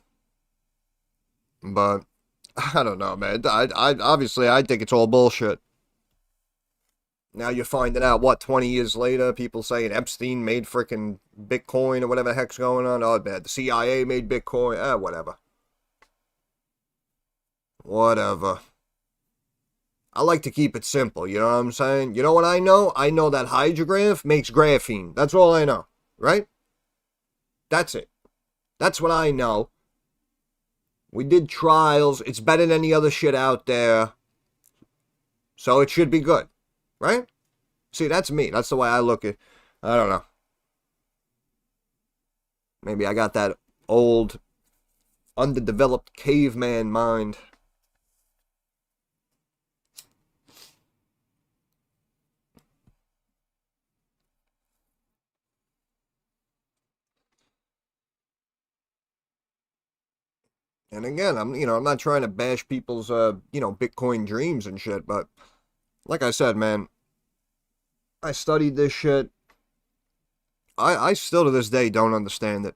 but I don't know, man. I obviously I think it's all bullshit. Now you're finding out what 20 years later, people saying Epstein made frickin' Bitcoin or whatever the heck's going on. Oh, bad. The CIA made Bitcoin. Whatever. Whatever. I like to keep it simple, you know what I'm saying? You know what I know? I know that hydrograph makes graphene. That's all I know, right? That's it. That's what I know. We did trials. It's better than any other shit out there. So it should be good, right? See, that's me. That's the way I look at it. I don't know. Maybe I got that old, underdeveloped caveman mind. And again, I'm not trying to bash people's, Bitcoin dreams and shit, but like I said, man, I studied this shit. I still to this day don't understand it.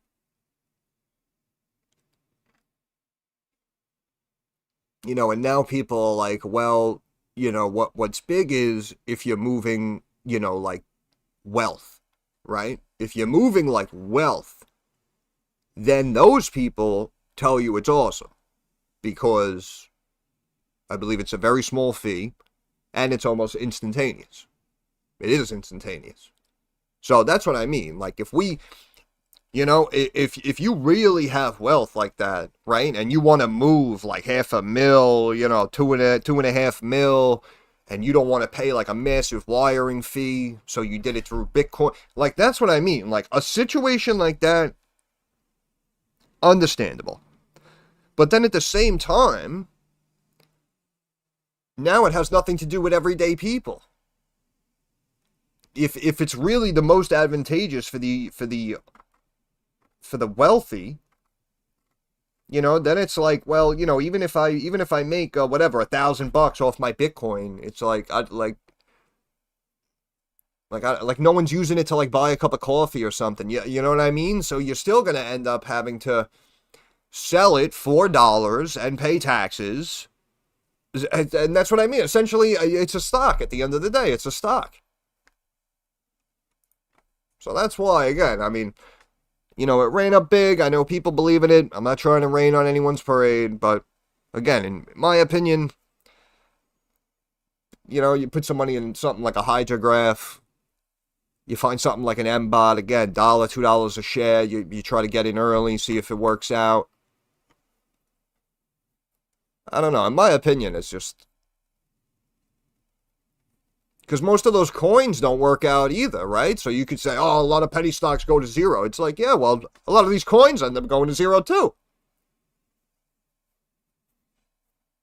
And now people are like, well, what's big is if you're moving, like wealth, right? If you're moving like wealth, then those people tell you it's awesome because I believe it's a very small fee and it's almost instantaneous. It is instantaneous. So that's what I mean. Like if we, if you really have wealth like that, right, and you want to move like half a mil, two and a half mil, and you don't want to pay like a massive wiring fee, so you did it through Bitcoin. Like that's what I mean. Like a situation like that, understandable. But then at the same time, now it has nothing to do with everyday people. If it's really the most advantageous for the wealthy, then it's like, well, even if I make whatever $1,000 off my Bitcoin, it's like like no one's using it to like buy a cup of coffee or something. You know what I mean? So you're still gonna end up having to sell it $4 and pay taxes And that's what I mean. Essentially, it's a stock. At the end of the day, it's a stock. So that's why, again, I mean, you know, it ran up big. I know people believe in it. I'm not trying to rain on anyone's parade, but again, in my opinion, you know, you put some money in something like a hydrograph. You find something like an M-bot, again, $1, $2 a share. You try to get in early, see if it works out. I don't know. In my opinion, it's just because most of those coins don't work out either, right? So you could say, oh, a lot of penny stocks go to zero. It's like, yeah, well, a lot of these coins end up going to zero too.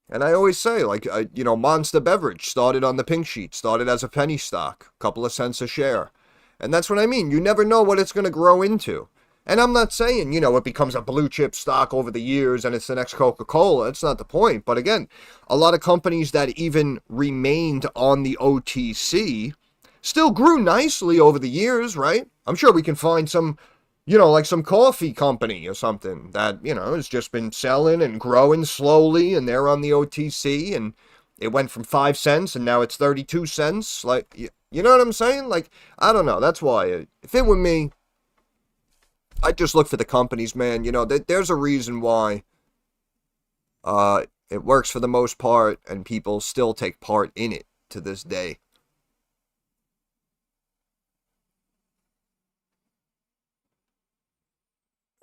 And I always say, like, you know, Monster Beverage started on the pink sheet, started as a penny stock, a couple of cents a share. And that's what I mean. You never know what it's going to grow into. And I'm not saying, you know, it becomes a blue chip stock over the years and it's the next Coca-Cola. That's not the point. But again, a lot of companies that even remained on the OTC still grew nicely over the years, right? I'm sure we can find some, you know, like some coffee company or something that, you know, has just been selling and growing slowly and they're on the OTC and it went from 5 cents and now it's 32 cents. Like, you know what I'm saying? Like, I don't know. That's why if it were me, I just look for the companies, man. You know, there's a reason why it works for the most part, and people still take part in it to this day.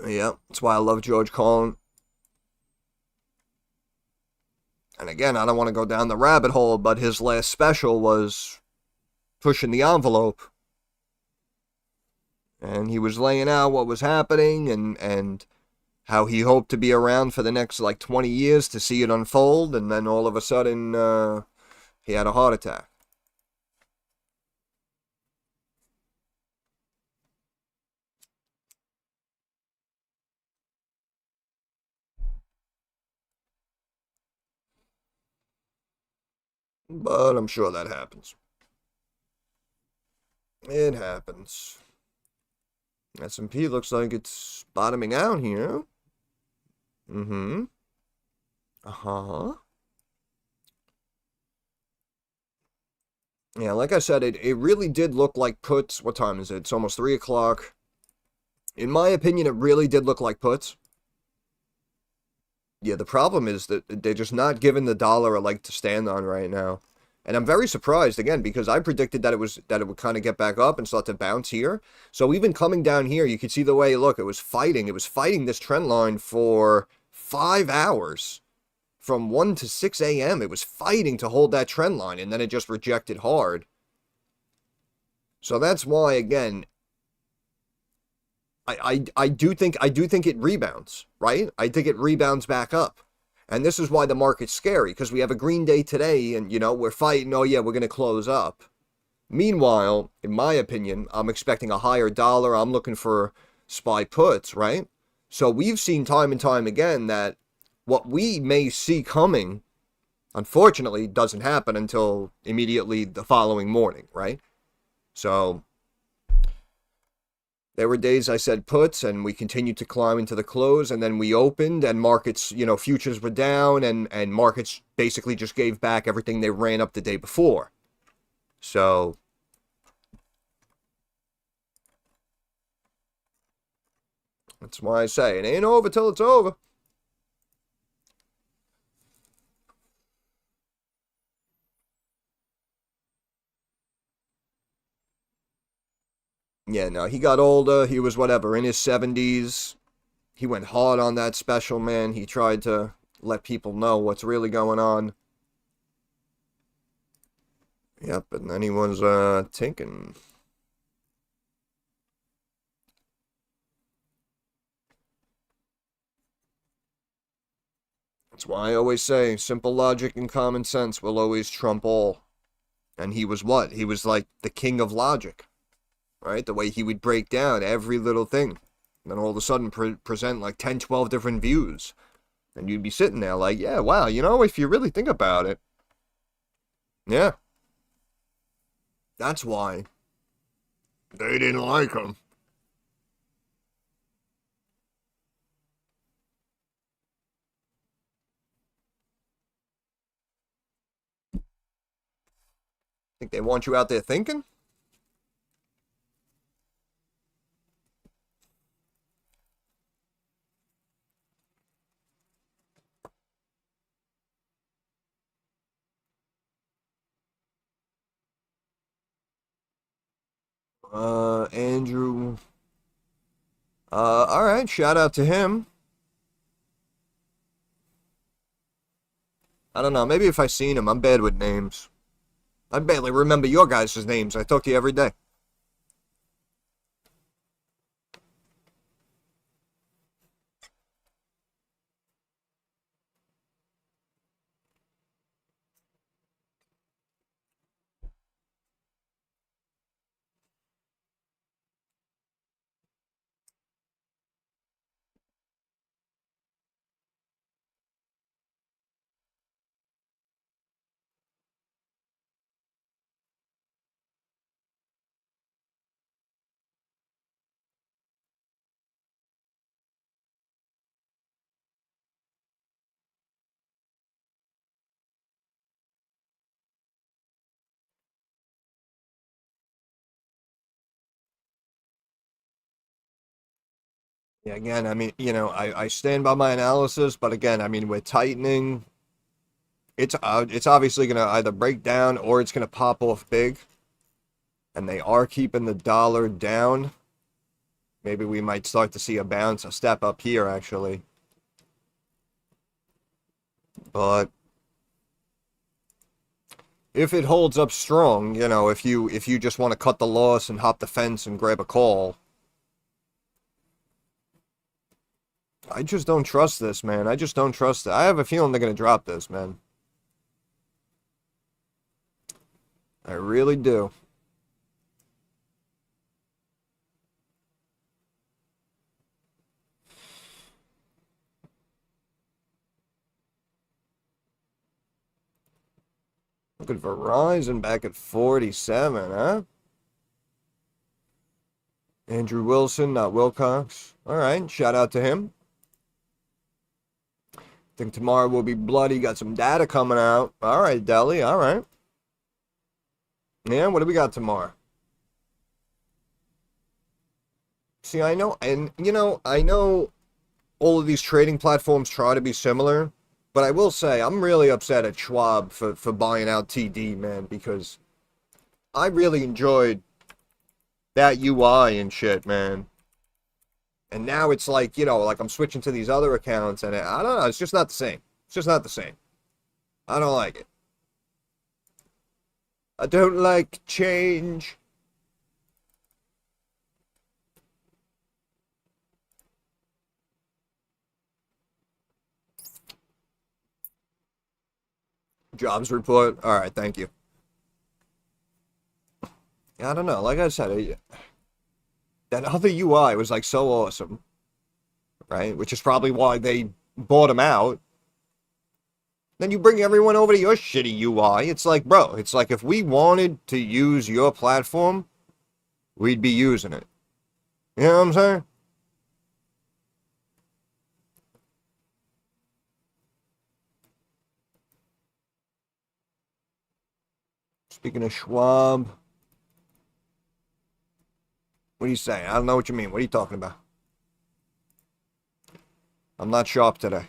Yeah, that's why I love George Carlin. And again, I don't want to go down the rabbit hole, but his last special was pushing the envelope. And he was laying out what was happening and how he hoped to be around for the next like 20 years to see it unfold, and then all of a sudden he had a heart attack. But I'm sure that happens. It happens. S&P looks like it's bottoming out here. Mm-hmm. Uh-huh. Yeah, like I said, it really did look like puts. What time is it? It's almost 3 o'clock. In my opinion, it really did look like puts. Yeah, the problem is that they're just not giving the dollar a leg to stand on right now. And I'm very surprised, again, because I predicted that it would kind of get back up and start to bounce here. So even coming down here, you can see the way, look, it was fighting this trend line for 5 hours. From 1 to 6 a.m., it was fighting to hold that trend line, and then it just rejected hard. So that's why, again, I do think it rebounds, right? I think it rebounds back up. And this is why the market's scary, because we have a green day today, and, you know, we're fighting, oh yeah, we're going to close up. Meanwhile, in my opinion, I'm expecting a higher dollar. I'm looking for SPY puts, right? So we've seen time and time again that what we may see coming, unfortunately, doesn't happen until immediately the following morning, right? So there were days I said puts, and we continued to climb into the close, and then we opened, and markets, you know, futures were down, and markets basically just gave back everything they ran up the day before. So that's why I say it ain't over till it's over. Yeah, no, he got older. He was whatever, in his 70s. He went hard on that special, man. He tried to let people know what's really going on. Yep, and then he was tinking. That's why I always say simple logic and common sense will always trump all. And he was what? He was like the king of logic, right? The way he would break down every little thing. And then all of a sudden present like 10, 12 different views. And you'd be sitting there like, yeah, wow, you know, if you really think about it. Yeah. That's why they didn't like him. Think they want you out there thinking? Andrew. Alright, shout out to him. I don't know, maybe if I seen him, I'm bad with names. I barely remember your guys' names. I talk to you every day. Yeah, again, I mean, I stand by my analysis, but again, I mean, with tightening, it's obviously gonna either break down or it's gonna pop off big, and they are keeping the dollar down. Maybe we might start to see a bounce, a step up here, actually. But if it holds up strong, if you just want to cut the loss and hop the fence and grab a call, I just don't trust this, man. I just don't trust it. I have a feeling they're gonna drop this, man. I really do. Look at Verizon back at 47, huh? Andrew Wilson, not Wilcox. All right, shout out to him. Think tomorrow will be bloody. Got some data coming out. All right, Deli. All right. Yeah, what do we got tomorrow? See, I know, and I know all of these trading platforms try to be similar, but I will say I'm really upset at Schwab for buying out TD, man, because I really enjoyed that UI and shit, man. And now it's like, like I'm switching to these other accounts, and I don't know, it's just not the same. It's just not the same. I don't like it. I don't like change. Jobs report. All right, thank you. I don't know. Like I said, that other UI was like so awesome, right? Which is probably why they bought him out. Then you bring everyone over to your shitty UI. It's like, bro, it's like if we wanted to use your platform, we'd be using it. You know what I'm saying? Speaking of Schwab, what are you saying? I don't know what you mean. What are you talking about? I'm not sharp today.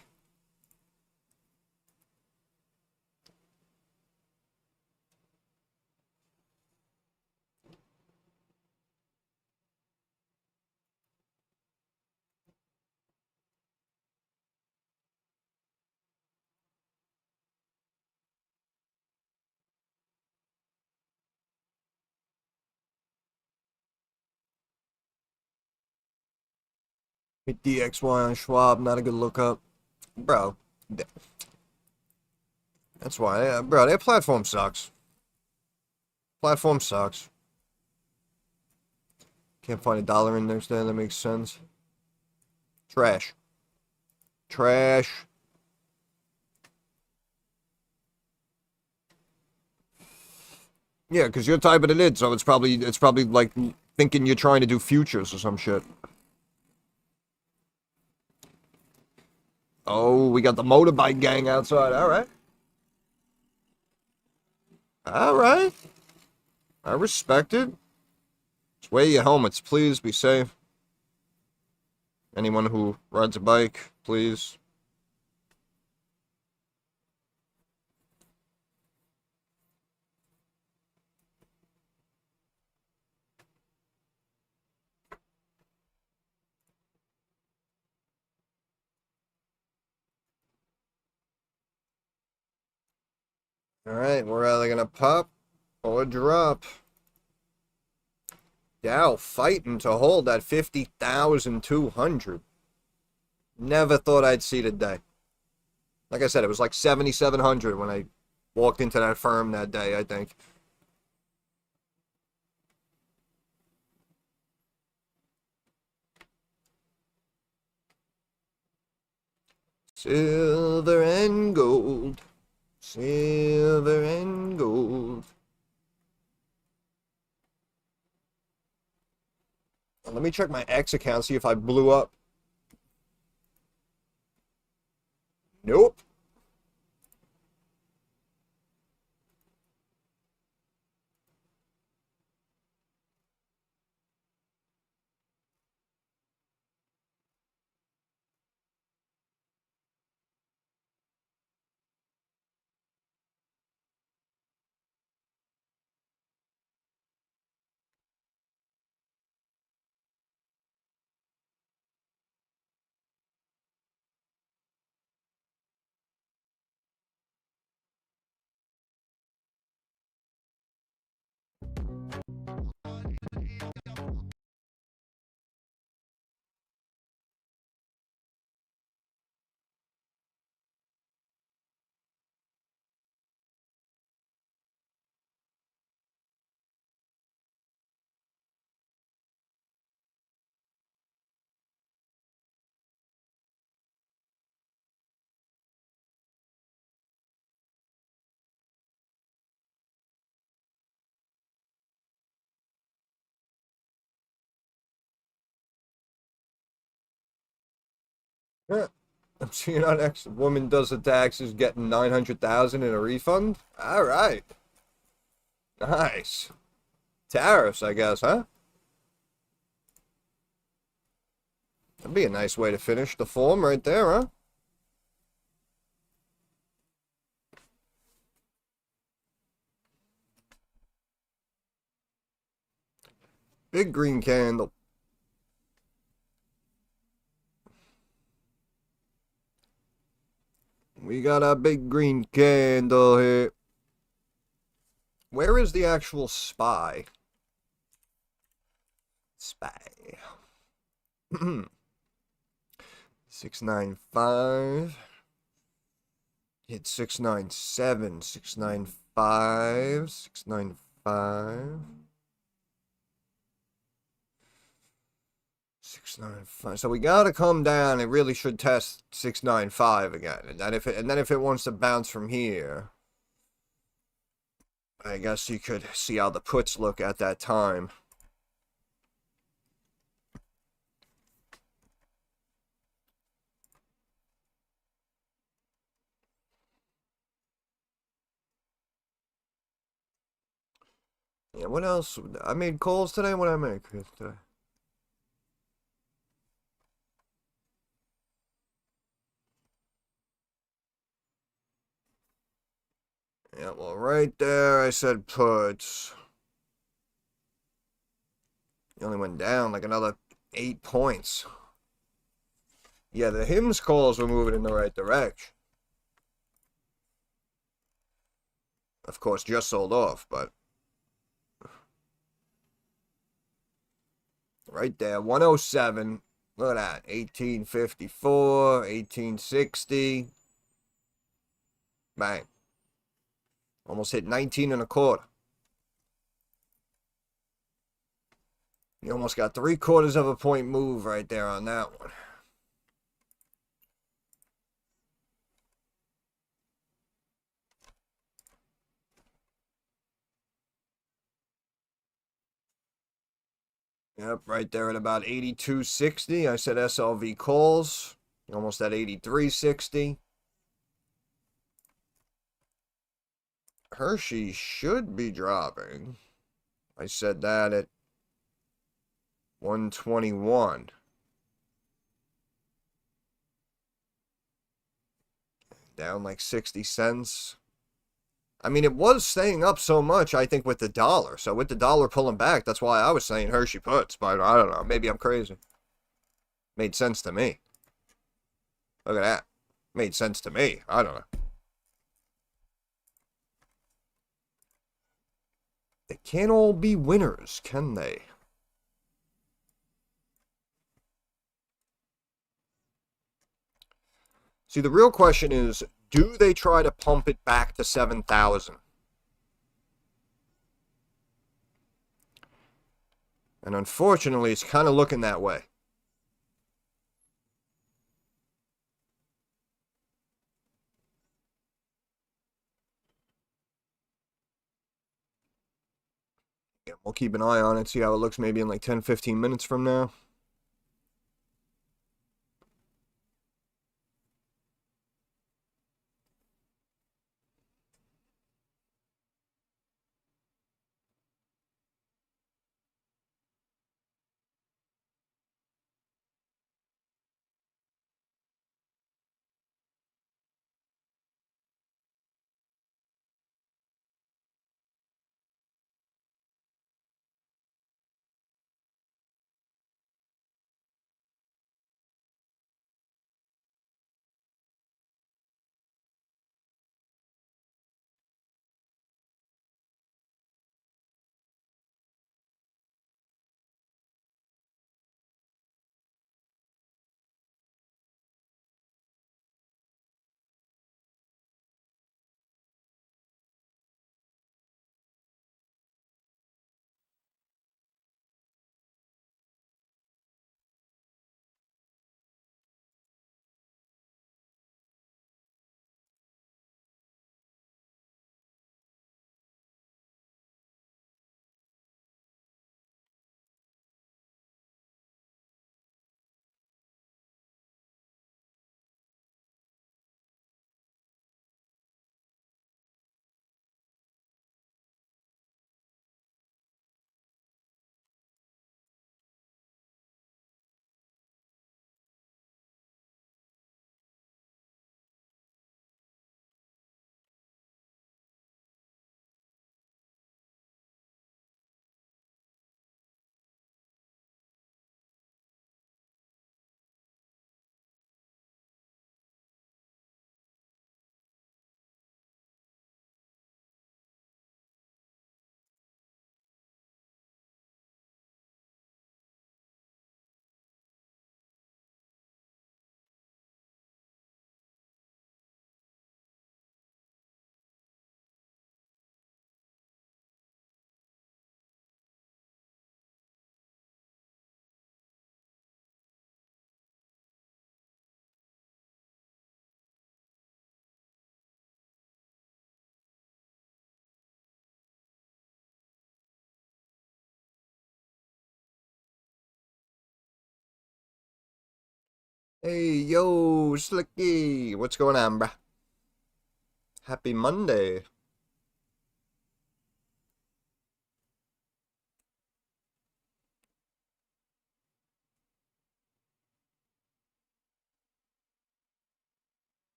DXY on Schwab, not a good lookup. Bro, that's why, bro, their platform sucks. Platform sucks. Can't find a dollar in there, that makes sense. Trash. Trash. Yeah, because you're typing it in, so it's probably like thinking you're trying to do futures or some shit. Oh, we got the motorbike gang outside. All right. All right. I respect it. Just wear your helmets, please. Be safe. Anyone who rides a bike, please. Alright, we're either gonna pop or drop. Dow fighting to hold that 50,200. Never thought I'd see the day. Like I said, it was like 7,700 when I walked into that firm that day, I think. Silver and gold. Silver and gold. Let me check my X account, see if I blew up. Nope. Yeah. I'm seeing on X, woman does the taxes getting 900,000 in a refund. All right. Nice. Tariffs, I guess, huh? That'd be a nice way to finish the form right there, huh? Big green candle. We got a big green candle here. Where is the actual SPY? SPY. 695. Hit 697. 695. 695. 695. So we gotta come down. It really should test 695 again. And then if it wants to bounce from here, I guess you could see how the puts look at that time. Yeah, what else? I made calls today. What did I make today? Yeah, well, right there, I said puts. You only went down like another 8 points. Yeah, the HIMS calls were moving in the right direction. Of course, just sold off, but right there, 107. Look at that, 1854, 1860. Bang. Almost hit 19 and a quarter. You almost got 3/4 of a point move right there on that one. Yep, right there at about 82.60. I said SLV calls. Almost at 83.60. Hershey should be dropping. I said that at 121. Down like 60 cents. I mean, it was staying up so much, I think, with the dollar. So with the dollar pulling back, that's why I was saying Hershey puts. But I don't know. Maybe I'm crazy. Made sense to me. Look at that. Made sense to me. I don't know. They can't all be winners, can they? See, the real question is, do they try to pump it back to 7,000? And unfortunately, it's kind of looking that way. Yeah, we'll keep an eye on it, see how it looks maybe in like 10, 15 minutes from now. Hey, yo, Slicky. What's going on, bruh? Happy Monday.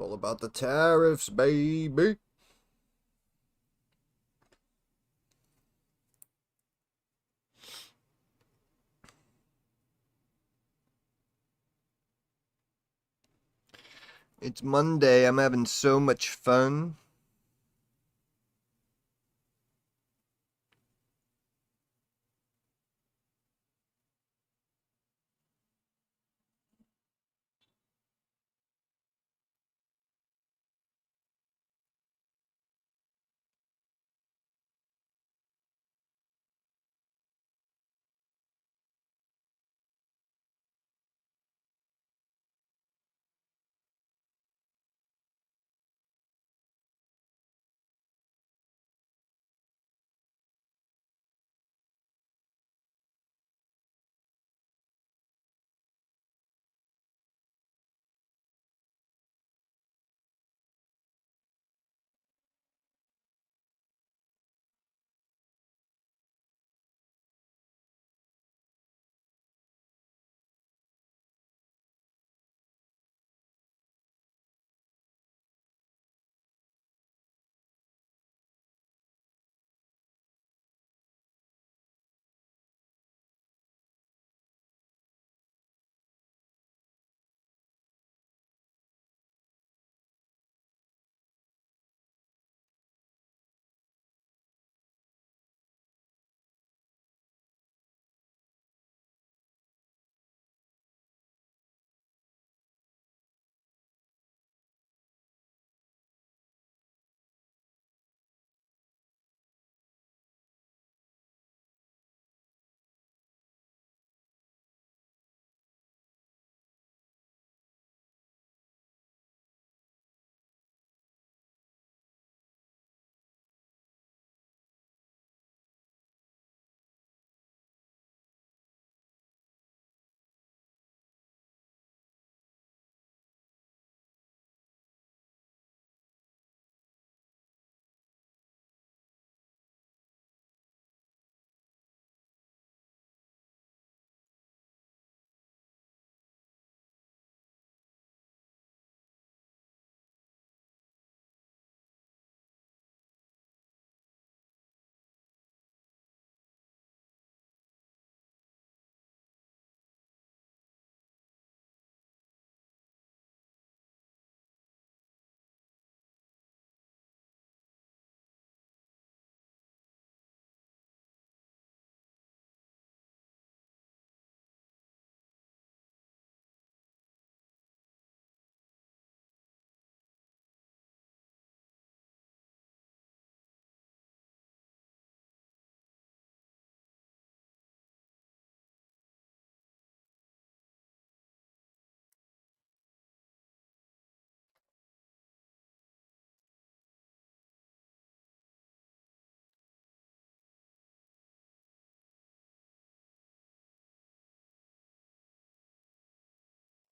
All about the tariffs, baby. It's Monday. I'm having so much fun.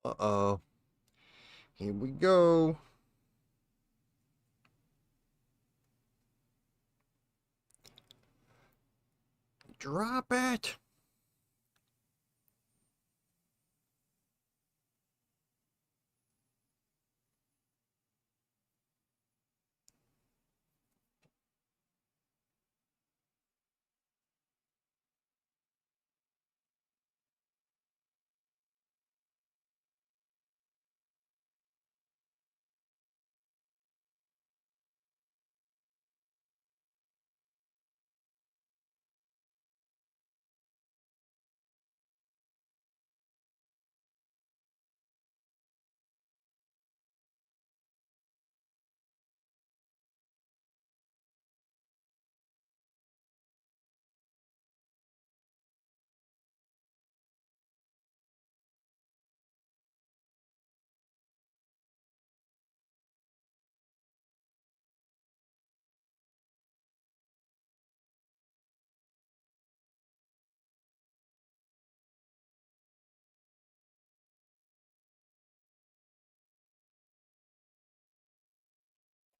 Uh-oh. Here we go. Drop it.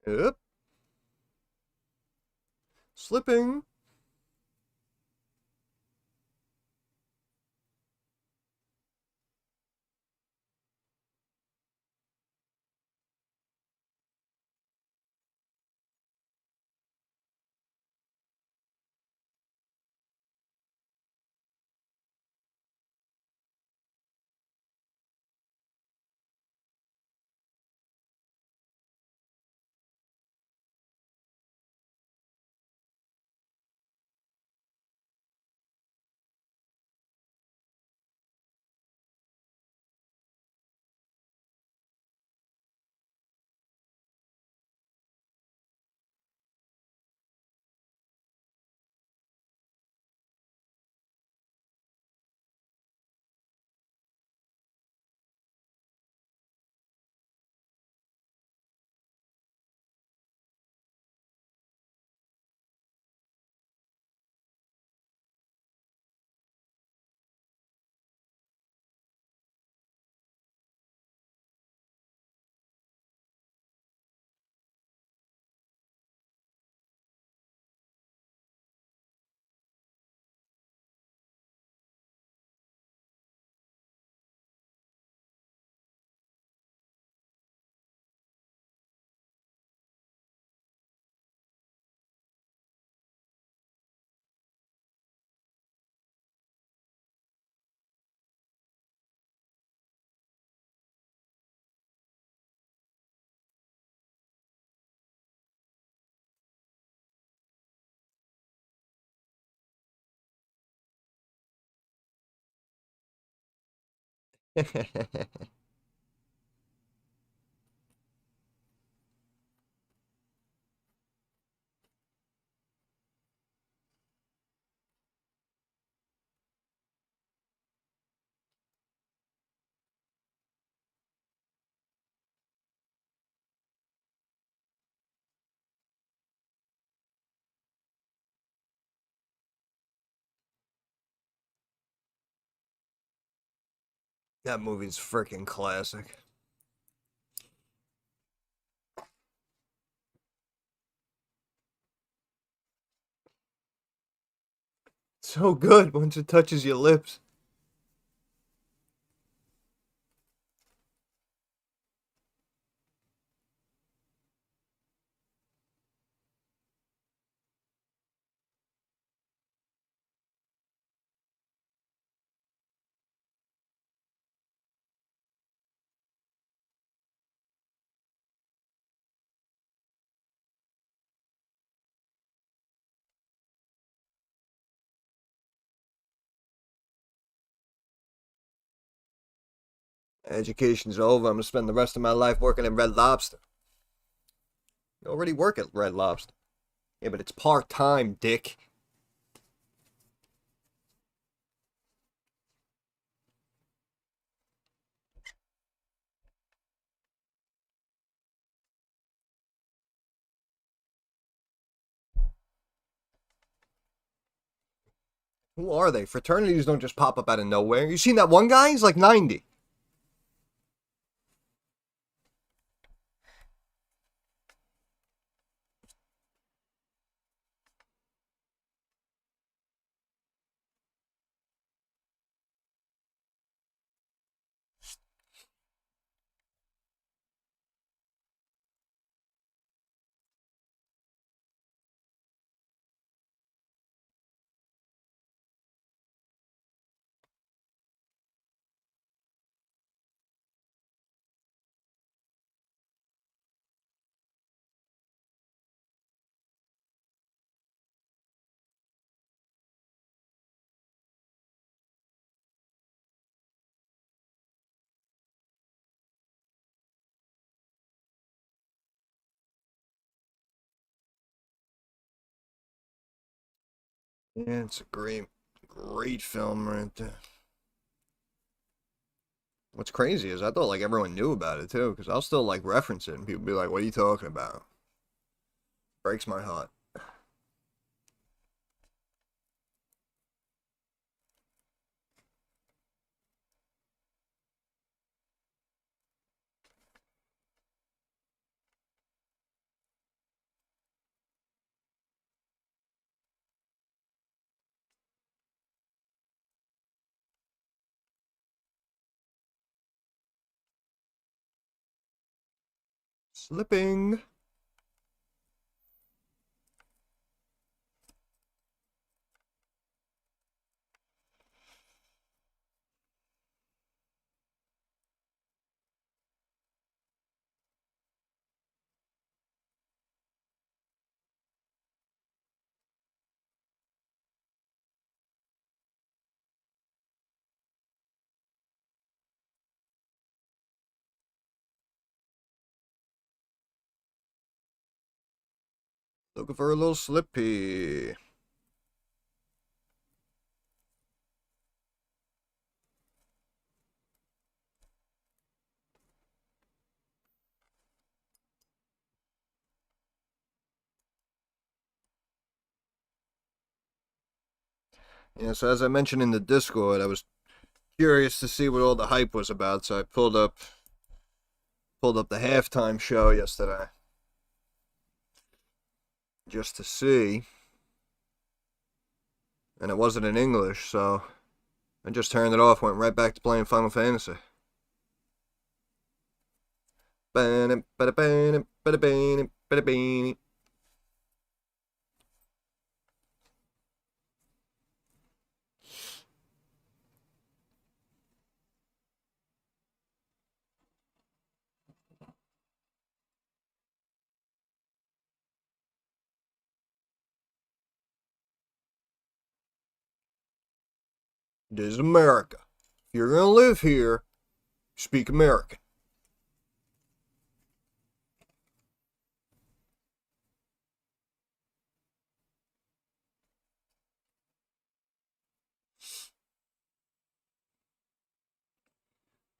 Yep. Slipping. That movie's freaking classic. So good once it touches your lips. Education's over. I'm gonna spend the rest of my life working at Red Lobster. You already work at Red Lobster. Yeah, but it's part-time, dick. Who are they? Fraternities don't just pop up out of nowhere. You seen that one guy? He's like 90. Yeah, it's a great film right there. What's crazy is I thought like everyone knew about it too, because I'll still like reference it and people be like, "What are you talking about?" Breaks my heart. Slipping. Looking for a little slippy. Yeah, so as I mentioned in the Discord, I was curious to see what all the hype was about, so I pulled up the halftime show yesterday just to see, and it wasn't in English, so I just turned it off, went right back to playing Final Fantasy. This is America. If you're gonna live here, Speak American.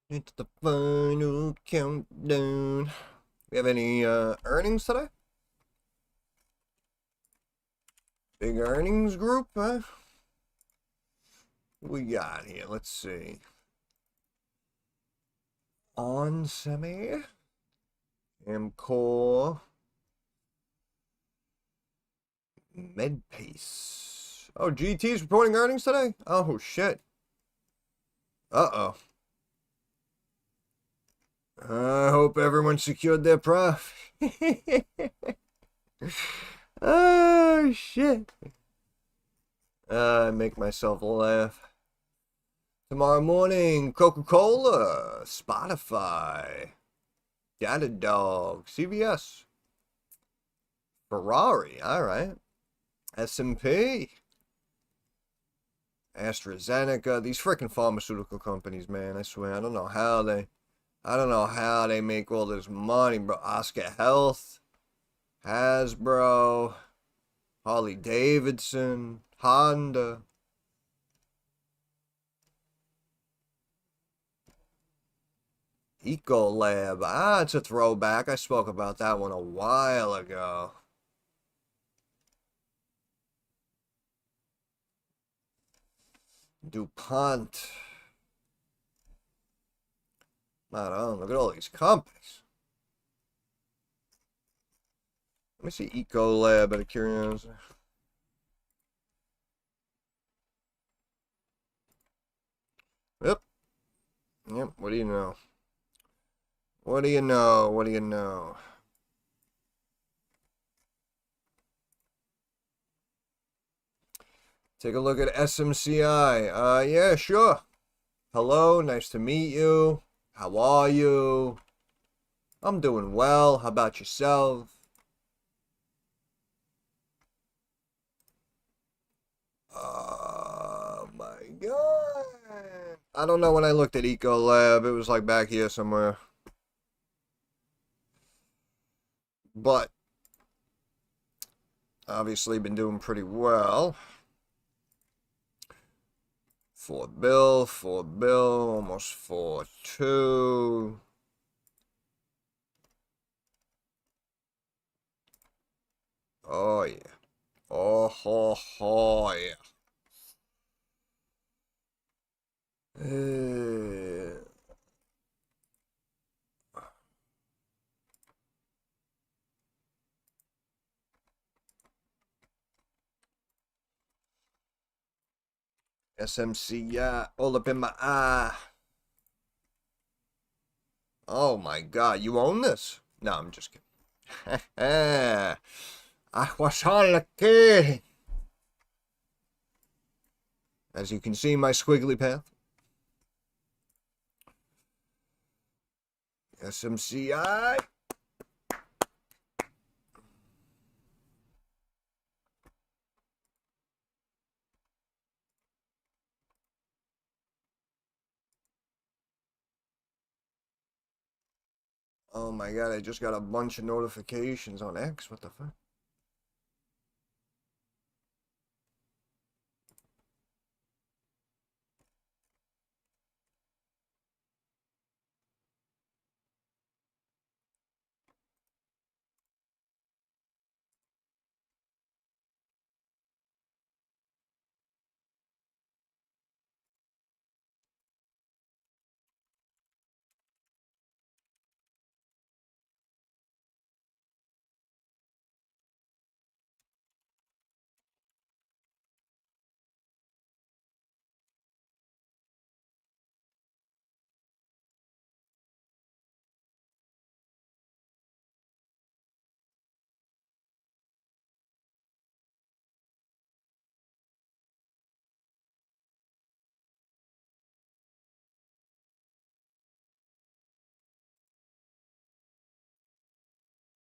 It's the final countdown. We have any earnings today? Big earnings group, huh? What we got here? Let's see. On Semi, Amcor, MedPace. Oh, GT's reporting earnings today? Oh, shit. Uh-oh. I hope everyone secured their profit. Oh, shit. I make myself laugh. Tomorrow morning, Coca-Cola, Spotify, DOW, CVS, Ferrari, alright, S&P, AstraZeneca, these freaking pharmaceutical companies, man, I swear, I don't know how they make all this money, bro. Oscar Health, Hasbro, Harley Davidson, Honda. Ecolab. Ah, it's a throwback. I spoke about that one a while ago. DuPont. I don't know. Look at all these companies. Let me see Ecolab out of curiosity. Yep. Yep. What do you know? What do you know? What do you know? Take a look at SMCI. Yeah, sure. Hello, nice to meet you. How are you? I'm doing well. How about yourself? Oh my god. I don't know when I looked at Ecolab. It was like back here somewhere. But obviously been doing pretty well. $4 bill, almost 4.2. Oh yeah. Oh ho ho yeah. SMC, yeah, all up in my eye. Oh my god, you own this? No, I'm just kidding. I was only kidding. As you can see, my squiggly path. SMCI. Oh my god, I just got a bunch of notifications on X. What the fuck?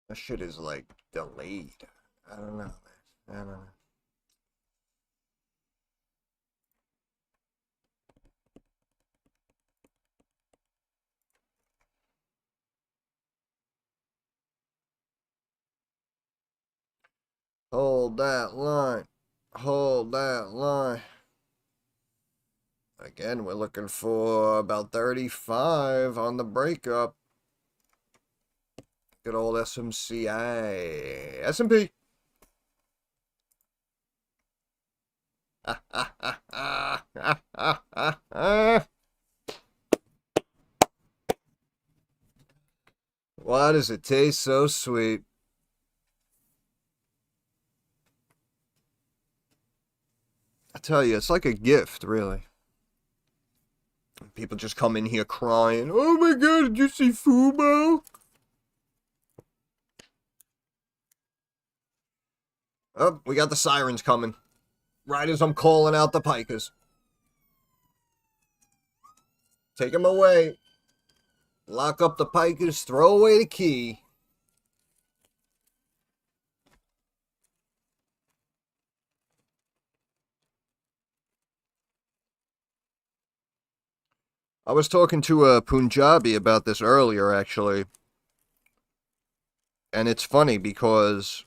That shit is like delayed. I don't know, man. I don't know. Hold that line. Hold that line. Again, we're looking for about 35 on the breakup. Good old SMCI. S&P. Why does it taste so sweet? I tell you, it's like a gift, really. People just come in here crying, "Oh my god, did you see Fubo?" Oh, we got the sirens coming. Right as I'm calling out the pikers. Take them away. Lock up the pikers, throw away the key. I was talking to a Punjabi about this earlier, actually. And it's funny because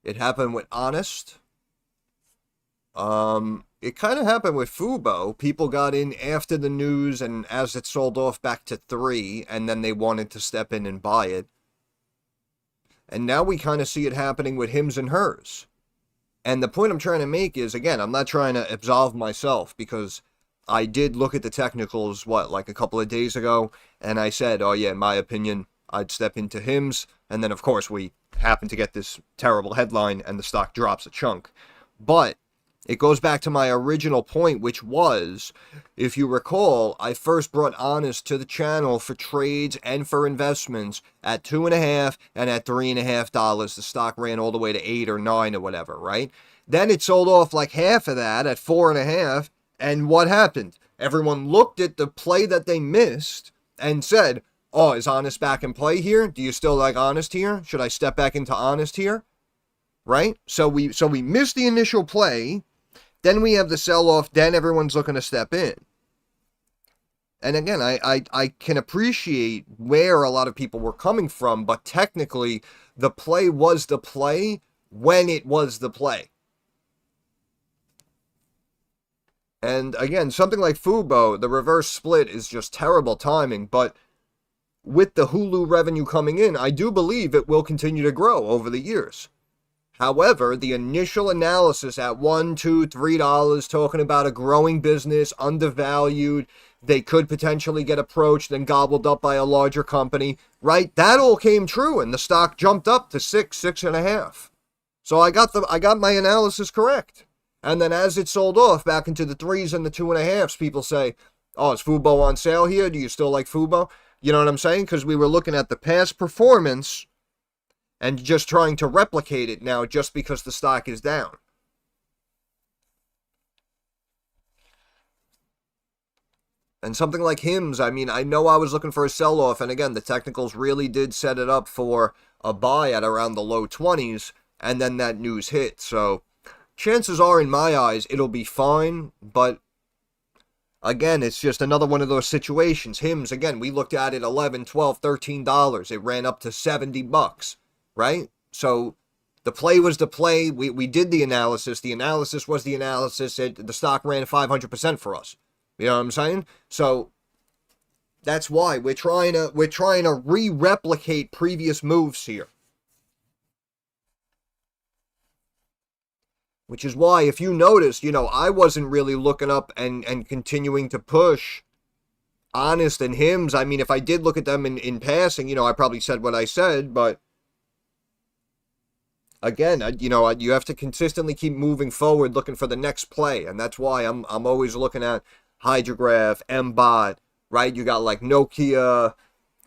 it happened with Honest. It kind of happened with Fubo. People got in after the news and as it sold off back to 3, and then they wanted to step in and buy it. And now we kind of see it happening with HIMS and HERS. And the point I'm trying to make is, again, I'm not trying to absolve myself because I did look at the technicals, like a couple of days ago, and I said, oh yeah, in my opinion, I'd step into HIMS. And then, of course, we happen to get this terrible headline and the stock drops a chunk. But it goes back to my original point, which was, if you recall, I first brought Honest to the channel for trades and for investments at $2.50 and at $3.50. The stock ran all the way to 8 or 9 or whatever, right? Then it sold off like half of that at 4.50. And what happened? Everyone looked at the play that they missed and said, oh, is Honest back in play here? Do you still like Honest here? Should I step back into Honest here? Right? So we missed the initial play. Then we have the sell-off. Then everyone's looking to step in. And again, I can appreciate where a lot of people were coming from, but technically, the play was the play when it was the play. And again, something like Fubo, the reverse split is just terrible timing, but with the Hulu revenue coming in, I do believe it will continue to grow over the years. However, the initial analysis at $1, $2, $3, talking about a growing business, undervalued, they could potentially get approached and gobbled up by a larger company, right? That all came true, and the stock jumped up to 6, 6.5. So I got my analysis correct. And then as it sold off back into the 3s and the 2.5s, people say, oh, is Fubo on sale here? Do you still like Fubo? You know what I'm saying? Because we were looking at the past performance and just trying to replicate it now just because the stock is down. And something like HIMS, I mean, I know I was looking for a sell-off, and again, the technicals really did set it up for a buy at around the low 20s, and then that news hit. So chances are, in my eyes, it'll be fine, but again, it's just another one of those situations. HIMS, again, we looked at it $11, $12, $13. It ran up to $70. Right? So the play was the play. We did the analysis. The analysis was the analysis. The stock ran 500% for us. You know what I'm saying? So that's why we're trying to re-replicate previous moves here. Which is why, if you noticed, I wasn't really looking up and continuing to push Honest and HIMS. I mean, if I did look at them in passing, I probably said what I said, but again, you have to consistently keep moving forward, looking for the next play, and that's why I'm always looking at Hydrograph, MBOT, right? You got like Nokia,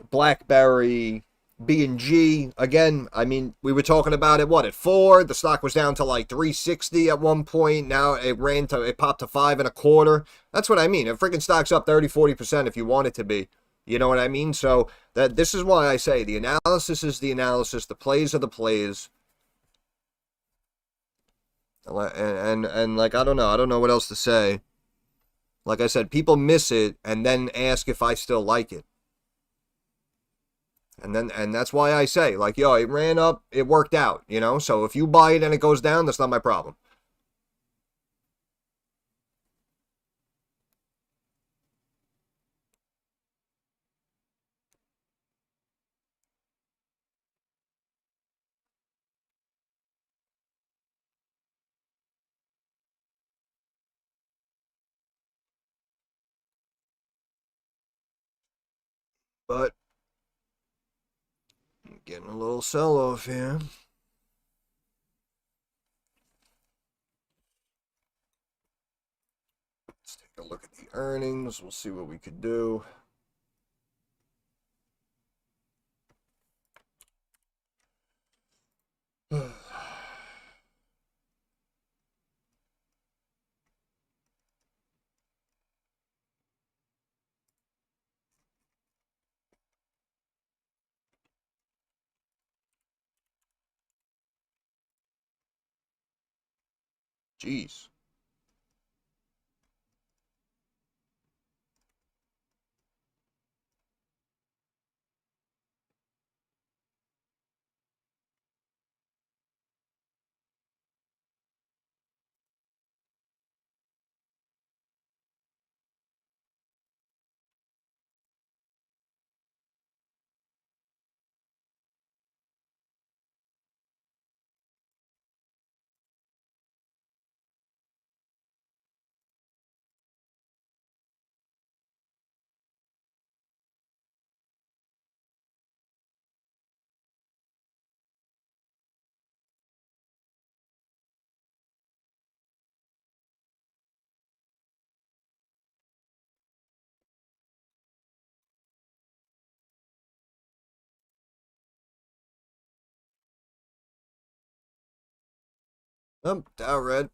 BlackBerry, B&G. Again, I mean, we were talking about it, at 4? The stock was down to like 360 at one point. Now it popped to 5.25. That's what I mean. A freaking stock's up 30-40% if you want it to be. You know what I mean? So this is why I say the analysis is the analysis, the plays are the plays. And like, I don't know what else to say. Like I said, people miss it and then ask if I still like it. And that's why I say, like, yo, it ran up, it worked out, you know? So if you buy it and it goes down, that's not my problem. But I'm getting a little sell off here. Let's take a look at the earnings. We'll see what we could do. Jeez. Dow red.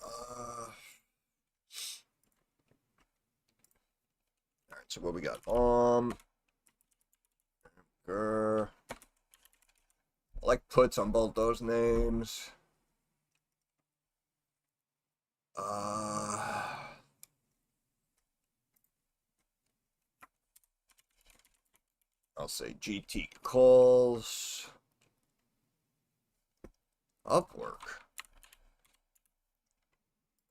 All right, so what we got? I like puts on both those names. I'll say GT calls. Upwork.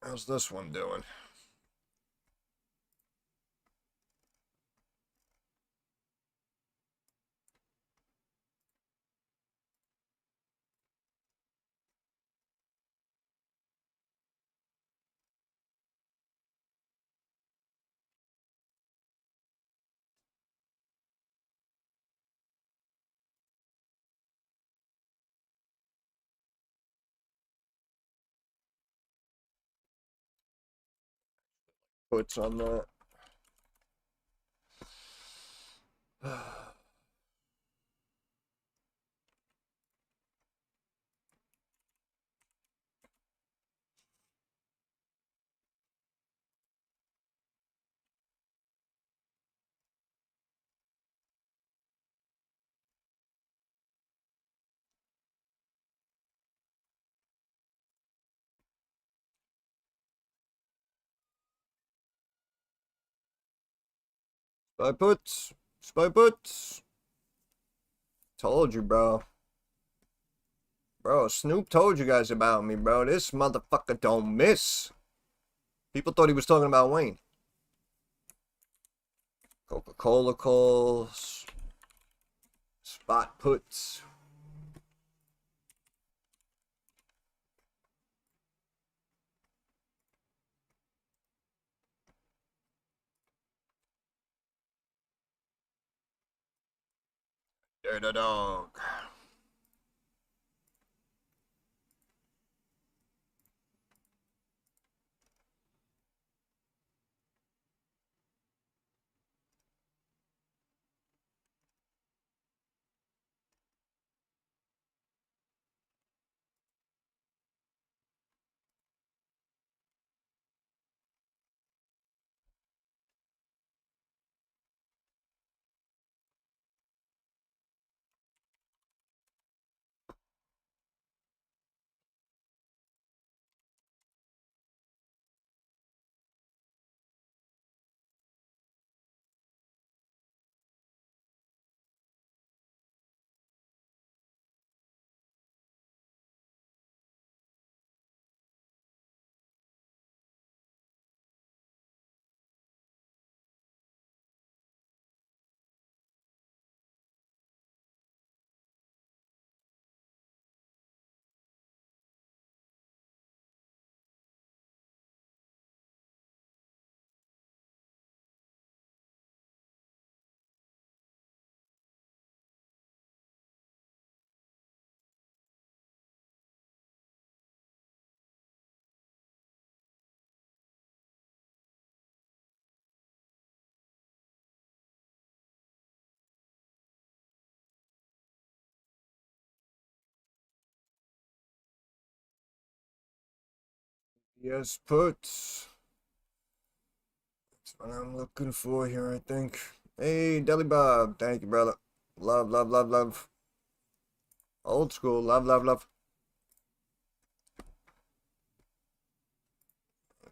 How's this one doing? Puts on that. Spy puts. Spy puts. Told you, bro. Bro, Snoop told you guys about me, bro. This motherfucker don't miss. People thought he was talking about Wayne. Coca-Cola calls. Spot puts. Dirty dog. Yes, puts. That's what I'm looking for here, I think. Hey, Deli Bob. Thank you, brother. Love, love, love, love. Old school. Love, love, love.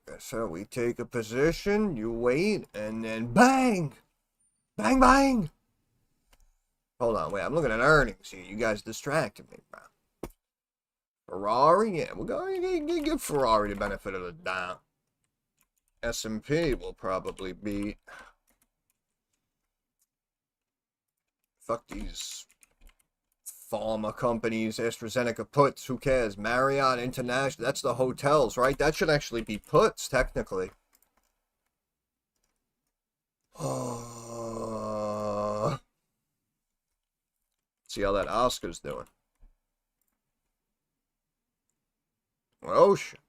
Okay, so we take a position, you wait, and then bang! Bang, bang! Hold on, wait, I'm looking at earnings here. You guys distracted me, bro. Ferrari? Yeah, we're going to give Ferrari the benefit of the doubt. S&P will probably be... Fuck these pharma companies, AstraZeneca puts, who cares? Marriott International, that's the hotels, right? That should actually be puts, technically. See how that Oscar's doing. Oh, shit.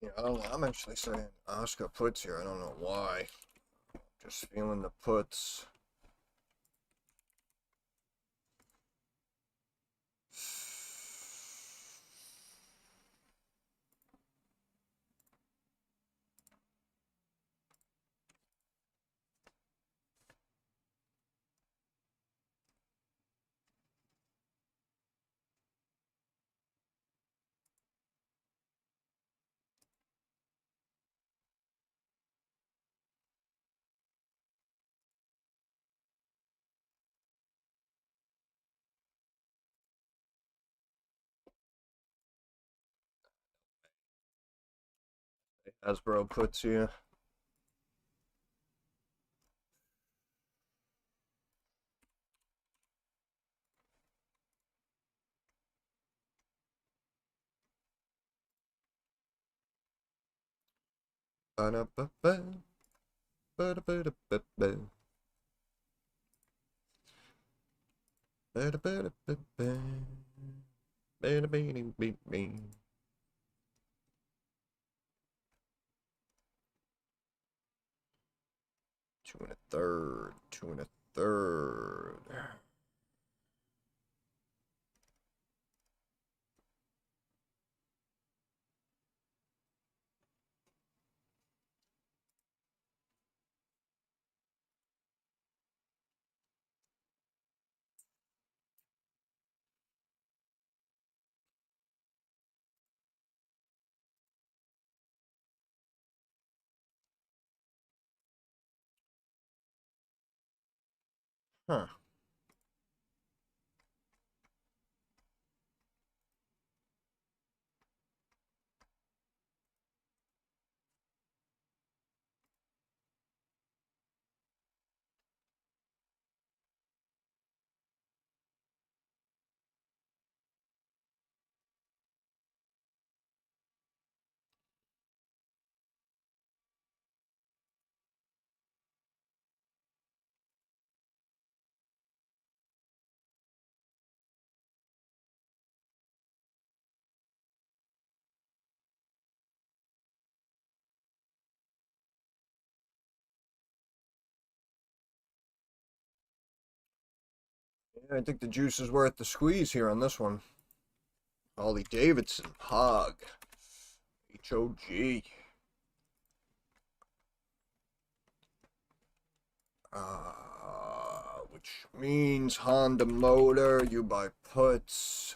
Yeah, I don't know. I'm actually saying Oscar puts here. I don't know why. Just feeling the puts. Hasbro puts here. Ba-da-ba-ba. Ba-da-ba-da-ba-ba. Ba-da-ba-da-ba-ba. Ba-da-ba-da-ba-ba. Two and a third. Two and a third. Huh. Yeah, I think the juice is worth the squeeze here on this one. Harley Davidson, Hog, HOG. Which means Honda Motor, you buy puts.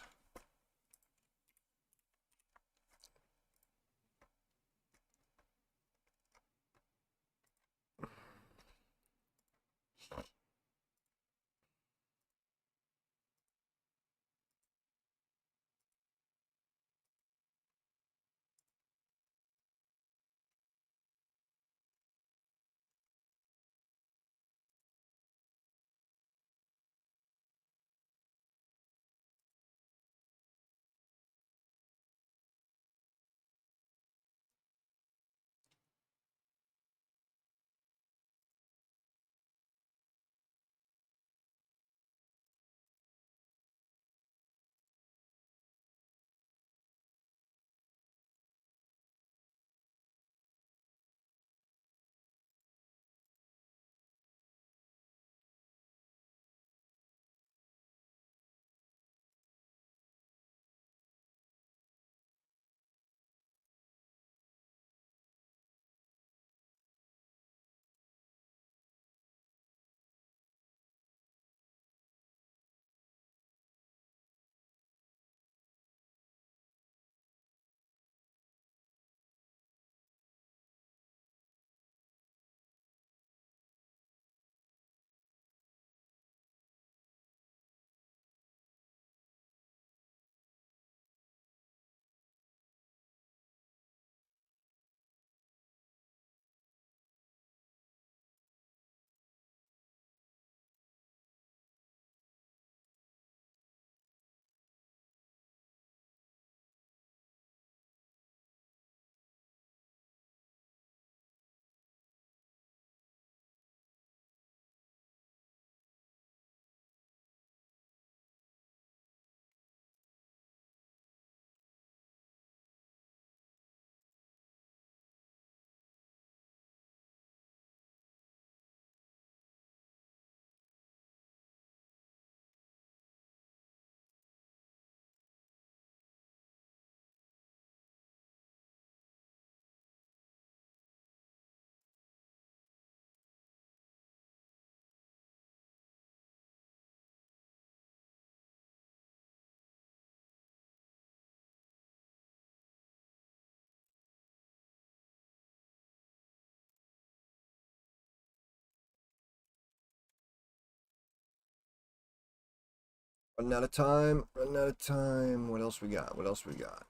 Running out of time. Running out of time. What else we got? What else we got?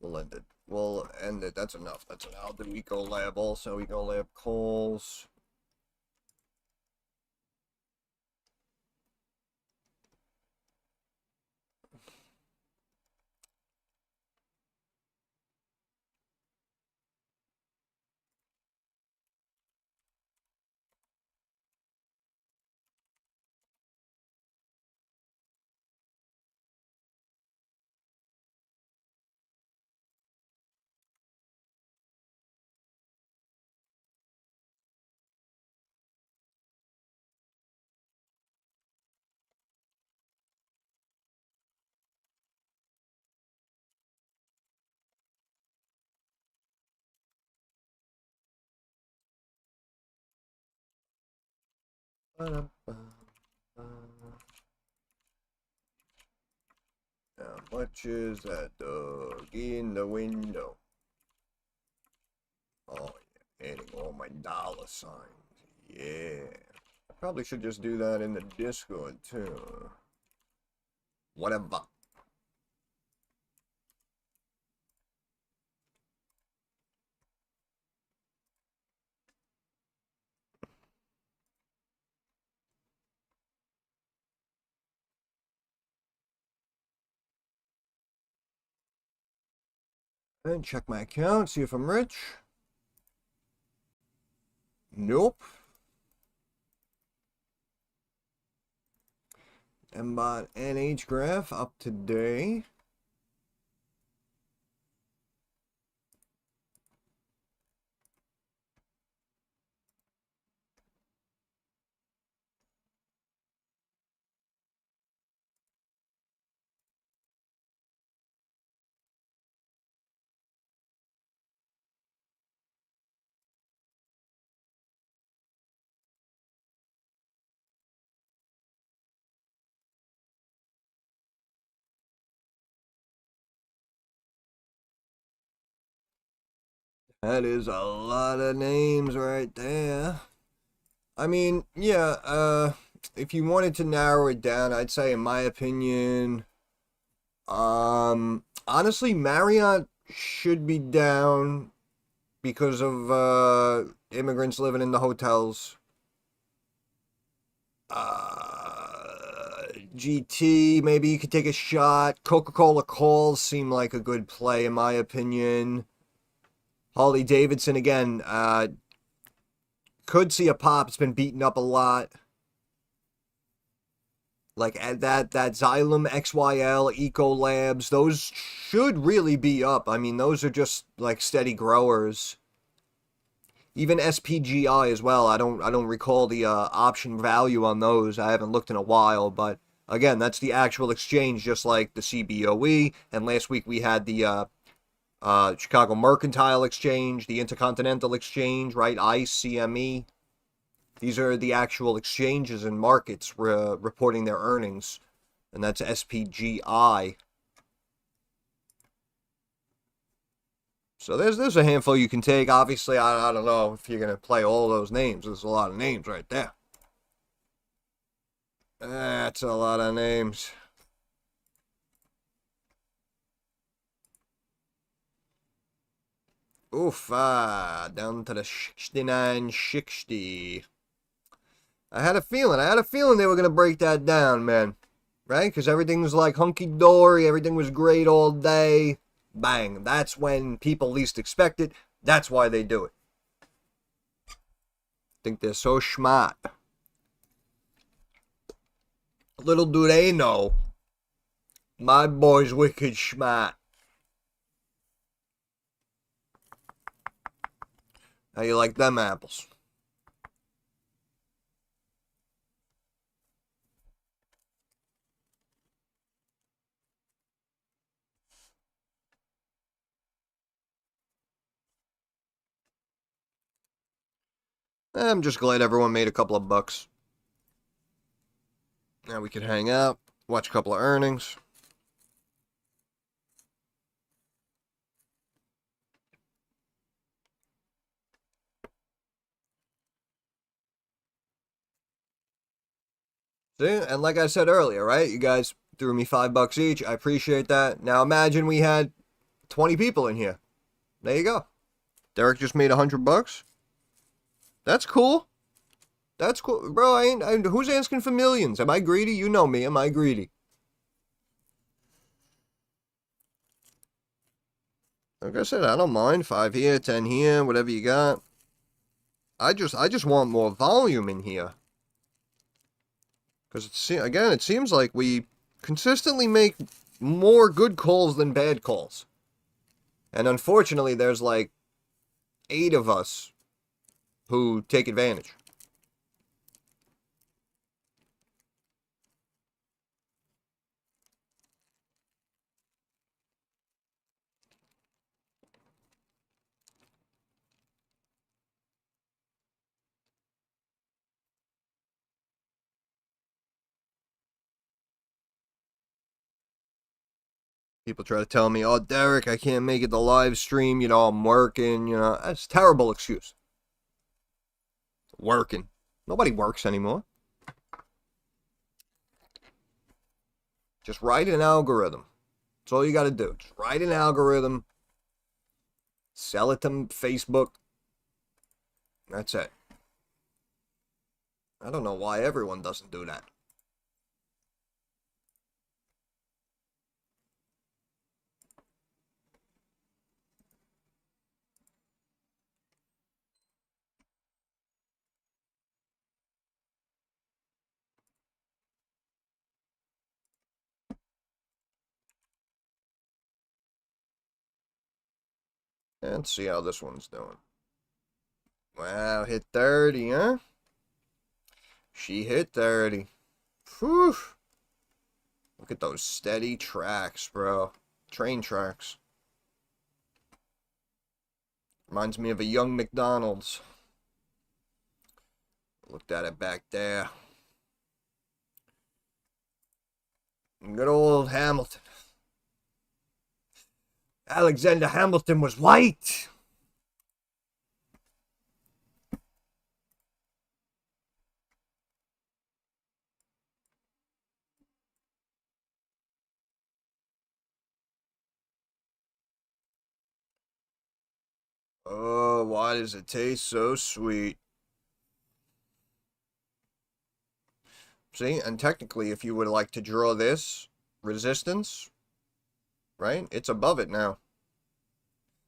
We'll end it. We'll end it. That's enough. That's enough. I'll do Eco Lab also. Eco Lab calls. How much is that dog in the window? Oh, yeah. Adding all my dollar signs. Yeah. I probably should just do that in the Discord, too. Whatever. And check my account, see if I'm rich. Nope. Mbot NH graph up today. That is a lot of names right there. I mean, yeah, if you wanted to narrow it down, I'd say, in my opinion, honestly, Marriott should be down because of immigrants living in the hotels. GT, maybe you could take a shot. Coca-Cola calls seem like a good play, in my opinion. Harley Davidson, again, could see a pop. It's been beaten up a lot. Like that Xylem XYL Eco Labs, those should really be up. I mean, those are just like steady growers. Even SPGI as well. I don't recall the option value on those. I haven't looked in a while, but again, that's the actual exchange, just like the CBOE. And last week we had the Chicago Mercantile Exchange, the Intercontinental Exchange, right? ICE, CME. These are the actual exchanges and markets reporting their earnings, and that's SPGI. So there's a handful you can take. Obviously, I don't know if you're gonna play all those names. There's a lot of names right there. That's a lot of names. Oof, down to the 69.60. I had a feeling. They were gonna break that down, man. Right? Because everything was like hunky dory. Everything was great all day. Bang. That's when people least expect it. That's why they do it. Think they're so smart. Little do they know, my boy's wicked smart. How you like them apples? I'm just glad everyone made a couple of bucks. Now we can hang out, watch a couple of earnings. See, and like I said earlier, right? You guys Threw me $5 each. I appreciate that. Now imagine we had 20 people in here. There you go. Derek just made $100. That's cool. That's cool. Bro, who's asking for millions? Am I greedy? You know me. Am I greedy? Like I said, I don't mind. 5 here, 10 here, whatever you got. I just want more volume in here. Because, again, it seems like we consistently make more good calls than bad calls. And unfortunately, there's like 8 of us who take advantage. People try to tell me, oh, Derek, I can't make it the live stream. You know, I'm working. You know, that's a terrible excuse. Working. Nobody works anymore. Just write an algorithm. That's all you got to do. Just write an algorithm. Sell it to Facebook. That's it. I don't know why everyone doesn't do that. Let's see how this one's doing. Wow, hit 30, huh? She hit 30. Whew. Look at those steady tracks, bro. Train tracks. Reminds me of a young McDonald's. Looked at it back there. Good old Hamilton. Alexander Hamilton was white. Oh, why does it taste so sweet? See, and technically, if you would like to draw this resistance, right, it's above it now.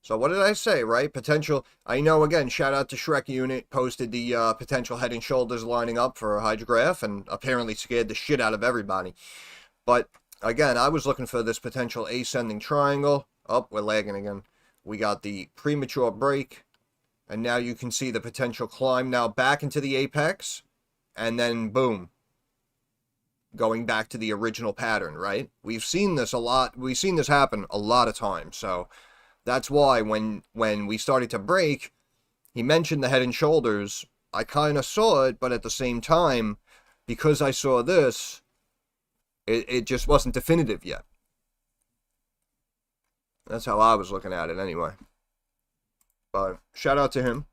So what did I say, right? Potential, I know, again, shout out to Shrek Unit, posted the potential Head and Shoulders lining up for a hydrograph, and apparently scared the shit out of everybody. But, again, I was looking for this potential ascending triangle. Oh, we're lagging again. We got the premature break, and now you can see the potential climb now back into the apex, and then boom, going back to the original pattern, right? We've seen this a lot. We've seen this happen a lot of times, so that's why when we started to break, he mentioned the Head and Shoulders. I kind of saw it, but at the same time, because I saw this, it just wasn't definitive yet. That's how I was looking at it anyway. But shout out to him.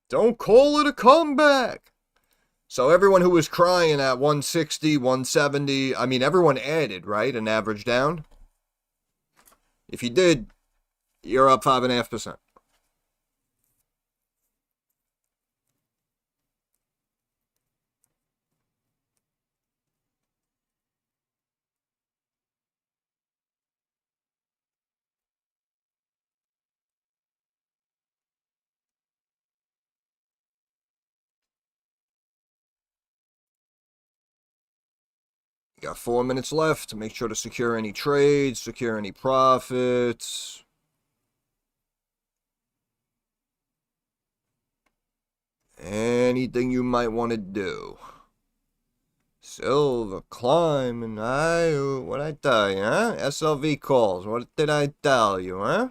Don't call it a comeback. So everyone who was crying at 160, 170, I mean, everyone added, right? An average down. If you did, you're up 5.5%. You got 4 minutes left to make sure to secure any trades, secure any profits. Anything you might want to do. Silver, climb, and what'd I tell you, huh? SLV calls, what did I tell you, huh?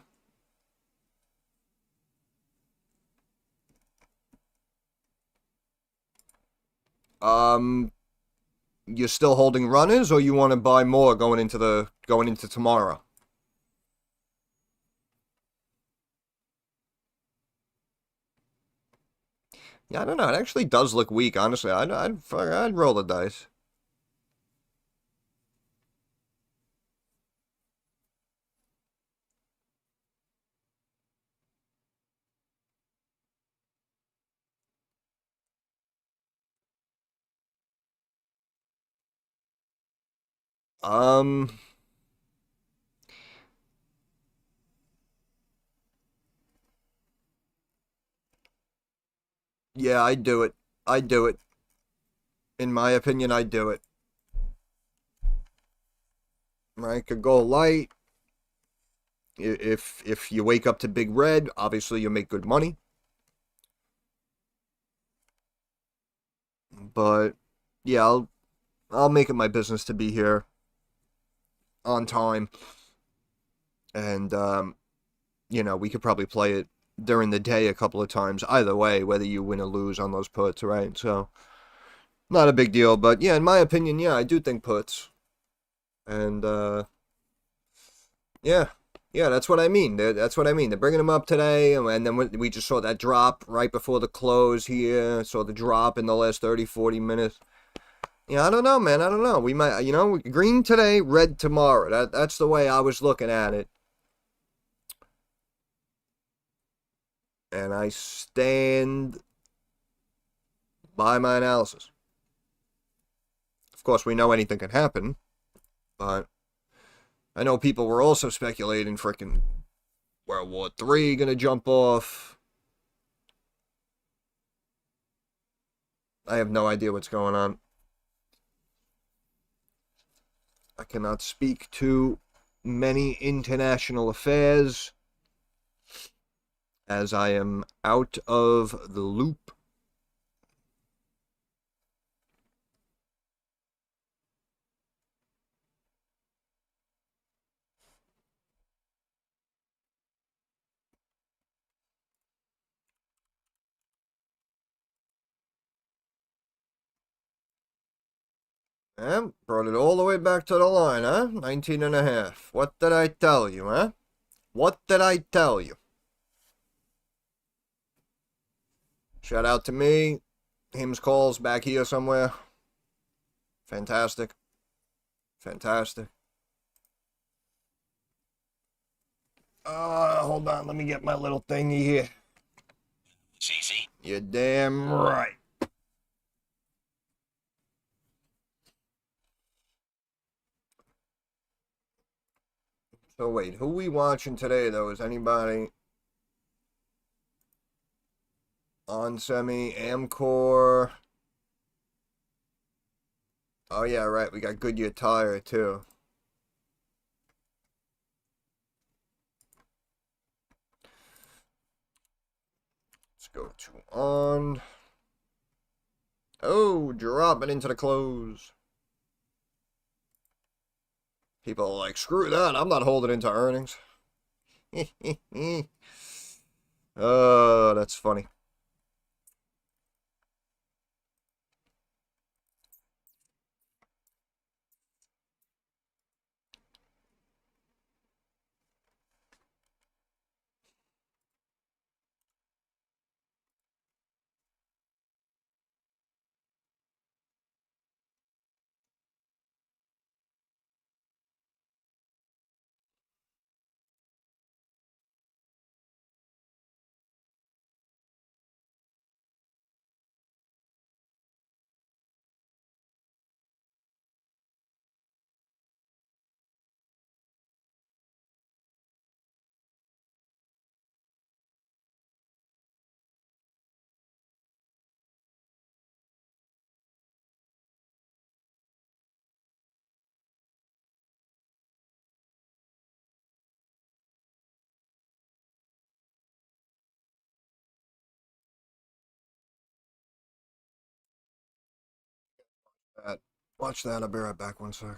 You're still holding runners, or you want to buy more going into tomorrow? Yeah, I don't know. It actually does look weak, honestly. I'd roll the dice. Um, yeah, I'd do it. I'd do it. In my opinion, I'd do it. Right? Could go light. If you wake up to Big Red, obviously you'll make good money. But yeah, I'll make it my business to be here on time, and we could probably play it during the day a couple of times. Either way, whether you win or lose on those puts, right? So not a big deal. But yeah, in my opinion, yeah, I do think puts, and yeah. Yeah, that's what I mean. That's what I mean. They're bringing them up today, and then we just saw that drop right before the close here. Saw the drop in the last 30, 40 minutes. Yeah, I don't know, man. I don't know. We might, green today, red tomorrow. That's the way I was looking at it. And I stand by my analysis. Of course, we know anything can happen, but I know people were also speculating freaking World War III gonna jump off. I have no idea what's going on. I cannot speak to many international affairs as I am out of the loop. And brought it all the way back to the line, huh? 19 and a half. What did I tell you, huh? What did I tell you? Shout out to me. HIMS calls back here somewhere. Fantastic. Fantastic. Hold on. Let me get my little thingy here. CC. You're damn right. So wait, who we watching today though? Is anybody on semi Amcor? Oh yeah, right. We got Goodyear Tire too. Let's go to on. Oh, dropping into the close. People are like, screw that. I'm not holding into earnings. Oh, that's funny. Watch that. I'll be right back 1 sec.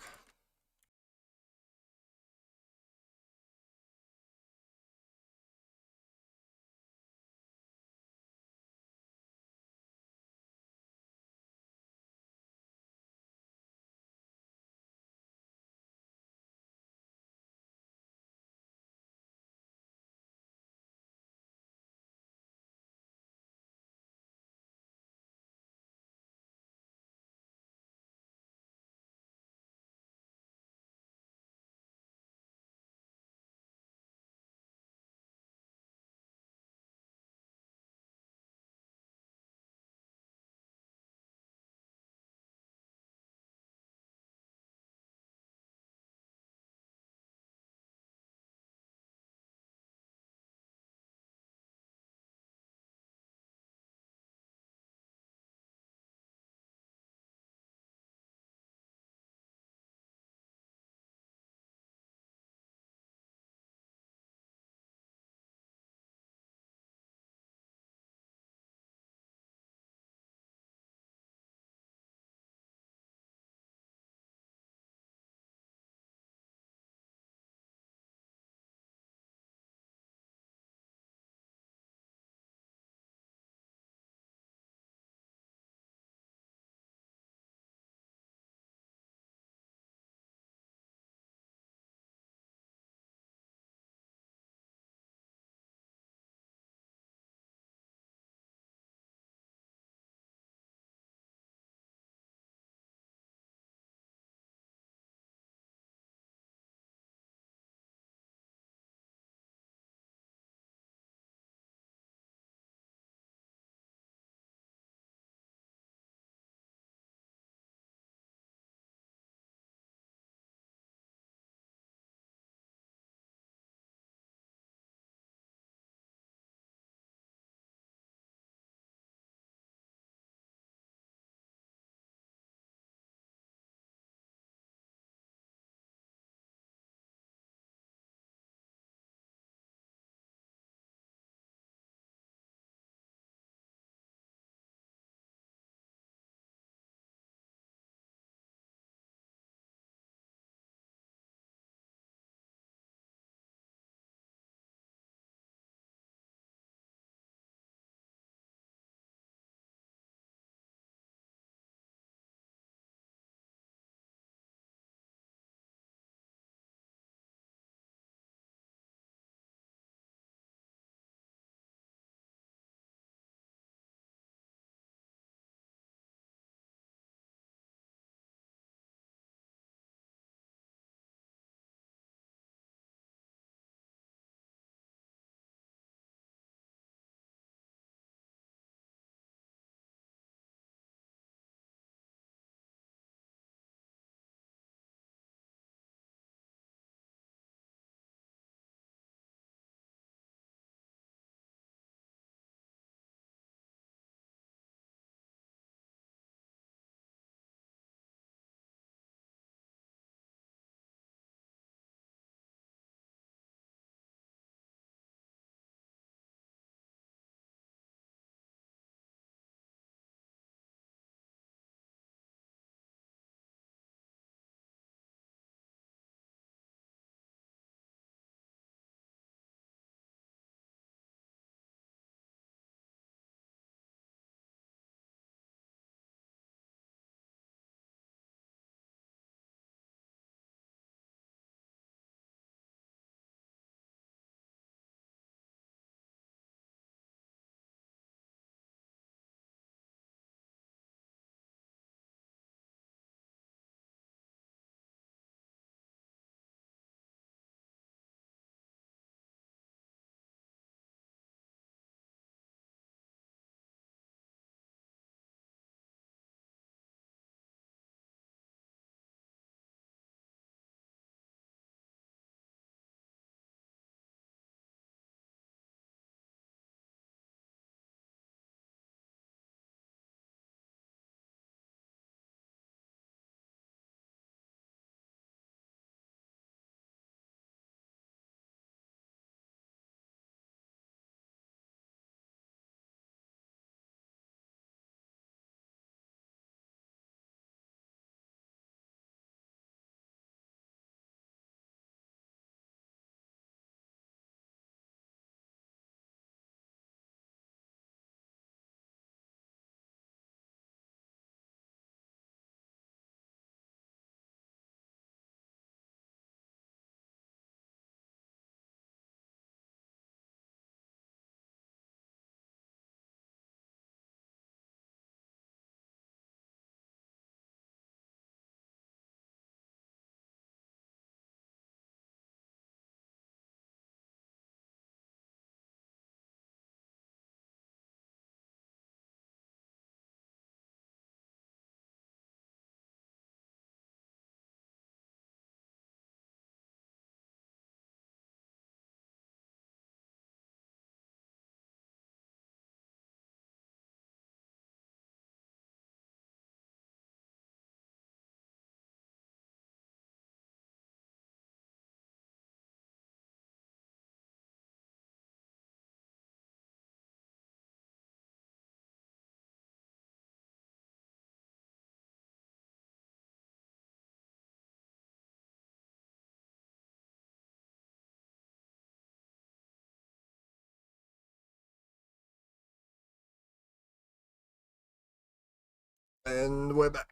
And we're back.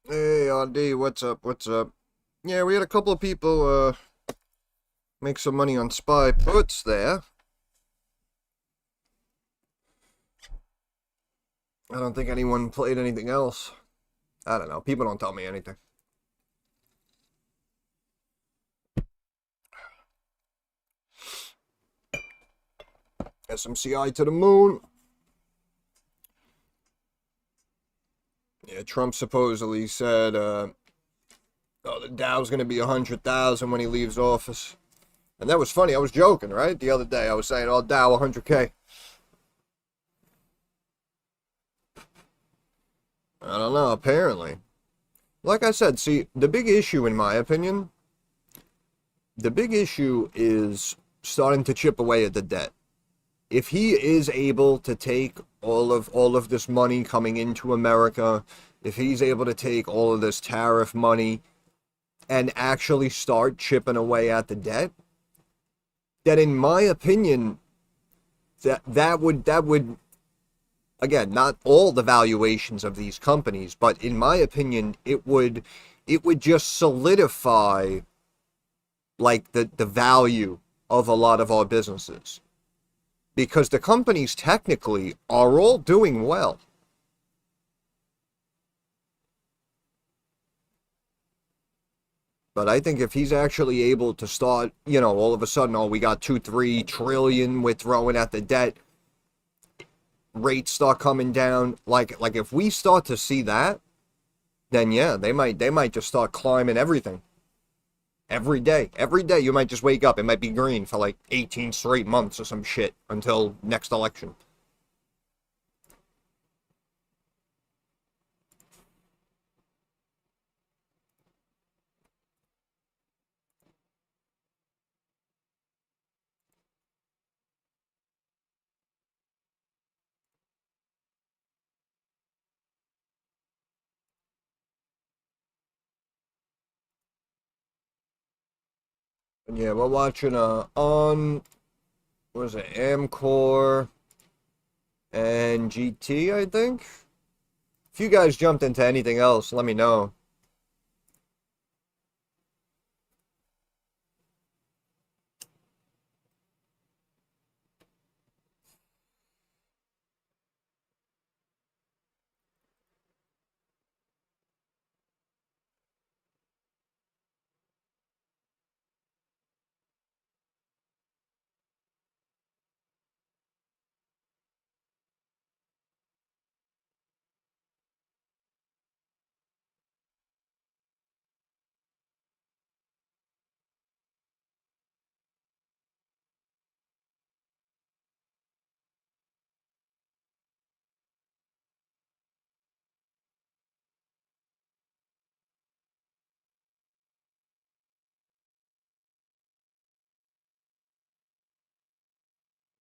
Hey, RD, what's up? What's up? Yeah, we had a couple of people make some money on SPY puts there. I don't think anyone played anything else. I don't know. People don't tell me anything. SMCI to the moon. Yeah, Trump supposedly said, oh, the Dow's going to be 100,000 when he leaves office. And that was funny. I was joking, right? The other day I was saying, oh, Dow 100K. I don't know, apparently. Like I said, see, the big issue, in my opinion, the big issue is starting to chip away at the debt. If he is able to take all of this money coming into America, if he's able to take all of this tariff money and actually start chipping away at the debt, then in my opinion, that would again, not all the valuations of these companies, but in my opinion, it would just solidify like the value of a lot of our businesses. Because the companies technically are all doing well. But I think if he's actually able to start, all of a sudden, oh, we got 2-3 trillion we're throwing at the debt, rates start coming down. Like if we start to see that, then yeah, they might just start climbing everything. Every day. Every day you might just wake up. It might be green for like 18 straight months or some shit until next election. And yeah, we're watching what is it, Amcor and GT, I think. If you guys jumped into anything else, let me know.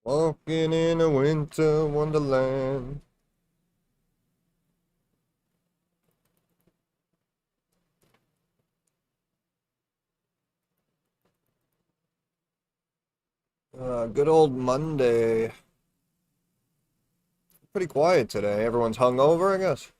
Walking in a winter wonderland. Good old Monday. Pretty quiet today. Everyone's hungover, I guess.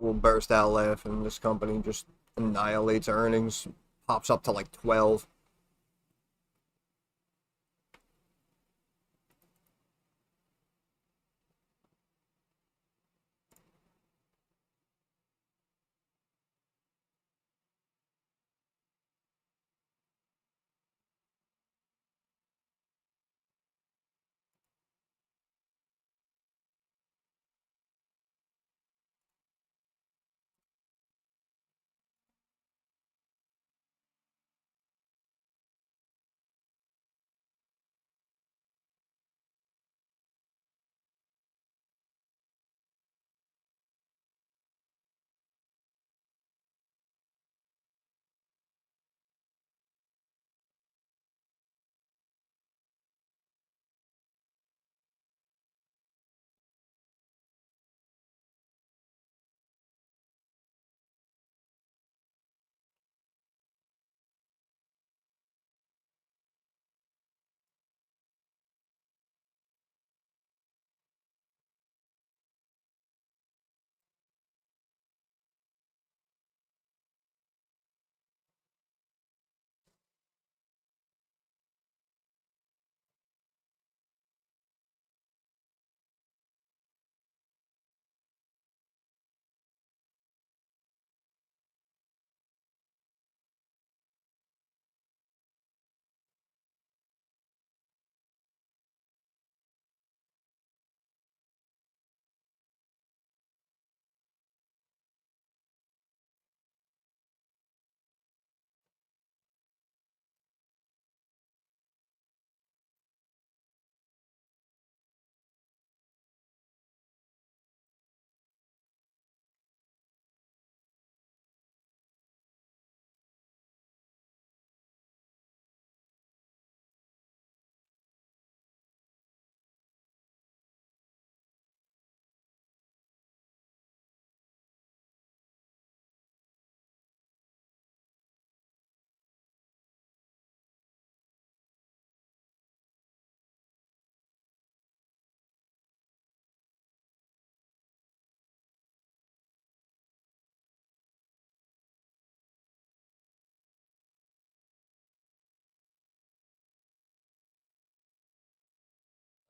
We'll burst out laughing. This company just annihilates earnings, pops up to like 12.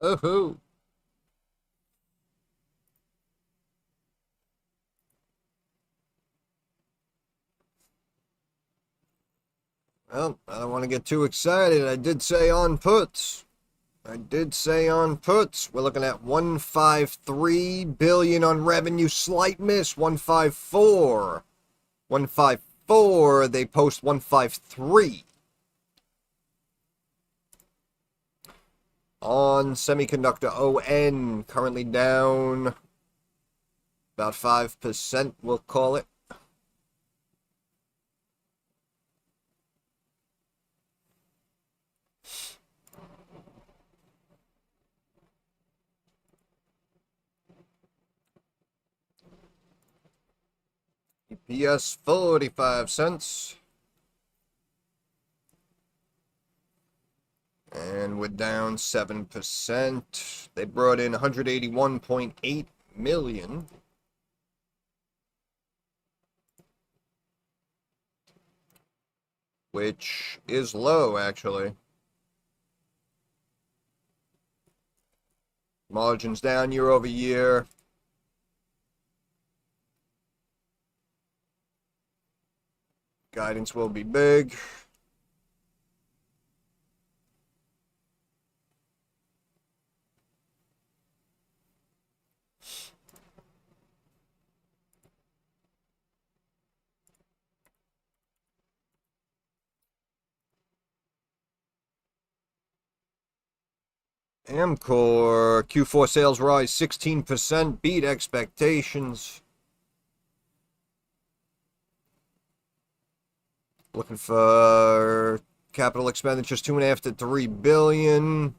Oh, well, I don't want to get too excited. I did say on puts. I did say on puts. We're looking at 153 billion on revenue, slight miss 154. 154, they post 153. On semiconductor ON, currently down about 5%, we'll call it. EPS 45 cents. And we're down 7%. They brought in 181.8 million. Which is low, actually. Margins down year over year. Guidance will be big. Amcor Q4 sales rise 16%, beat expectations. Looking for capital expenditures 2.5 to 3 billion.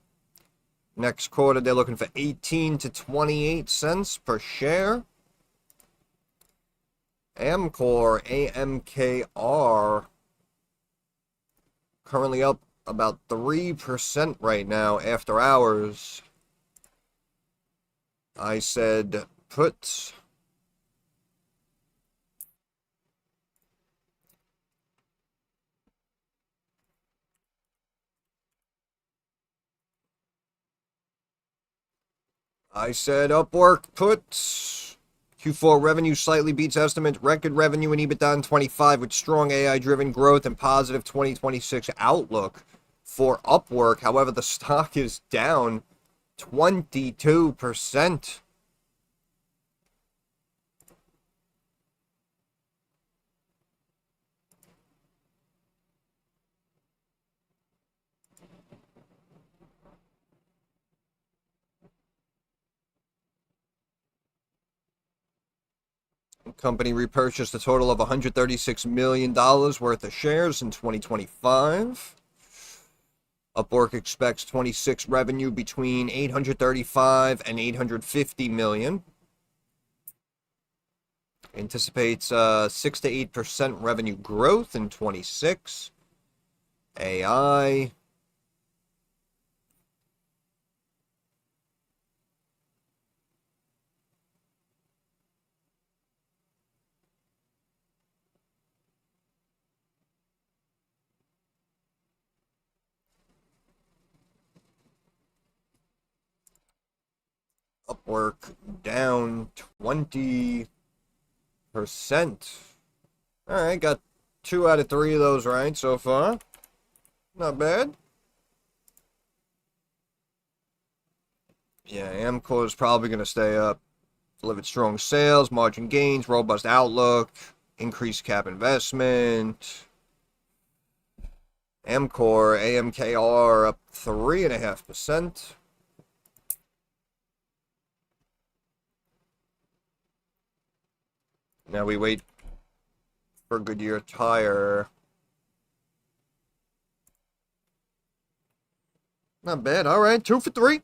Next quarter they're looking for 18 to 28 cents per share. Amcor AMKR currently up about 3% right now after hours. I said put. I said Upwork put. Q4 revenue slightly beats estimate. Record revenue and EBITDA in 25 with strong AI-driven growth and positive 2026 outlook for Upwork. However, the stock is down 22%. The company repurchased a total of $136 million worth of shares in 2025. Upwork expects 26 revenue between 835 and 850 million. Anticipates 6 to 8% revenue growth in 26. AI. Upwork down 20%. Alright, got 2 out of 3 of those right so far. Not bad. Yeah, Amcor is probably going to stay up. Delivered strong sales, margin gains, robust outlook, increased cap investment. Amcor, AMKR up 3.5%. Now we wait for Goodyear Tire. Not bad. All right, 2 for 3.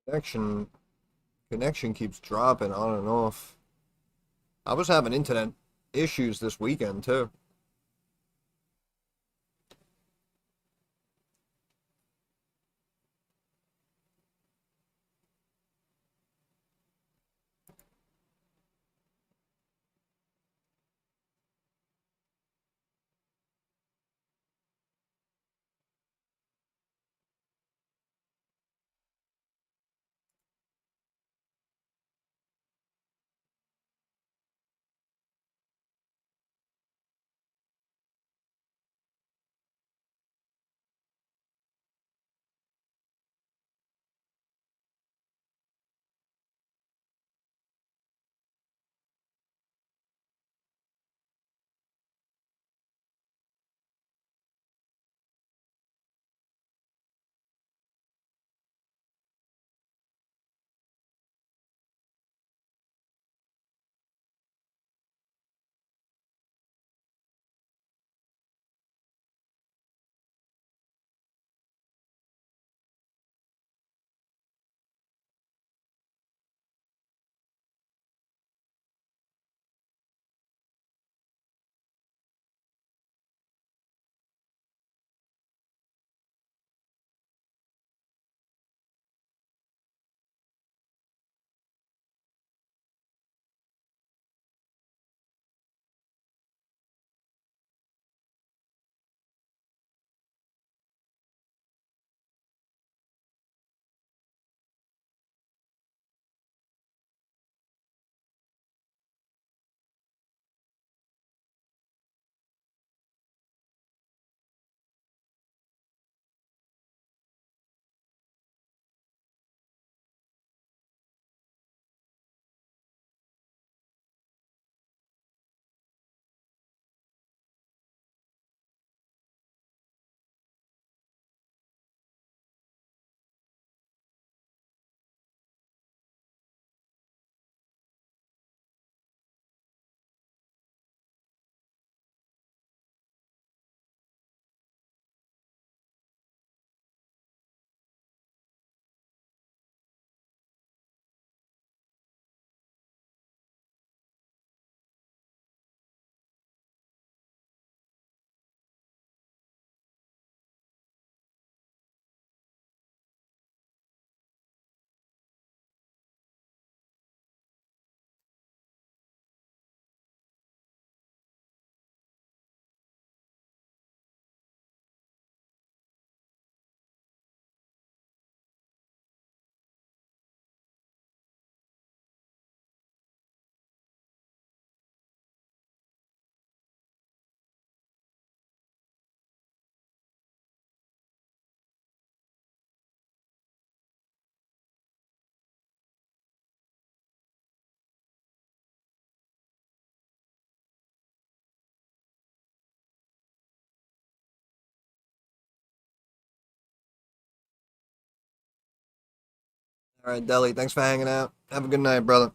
Connection connection keeps dropping on and off. I was having internet issues this weekend too. All right, Deli, thanks for hanging out. Have a good night, brother.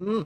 Mm.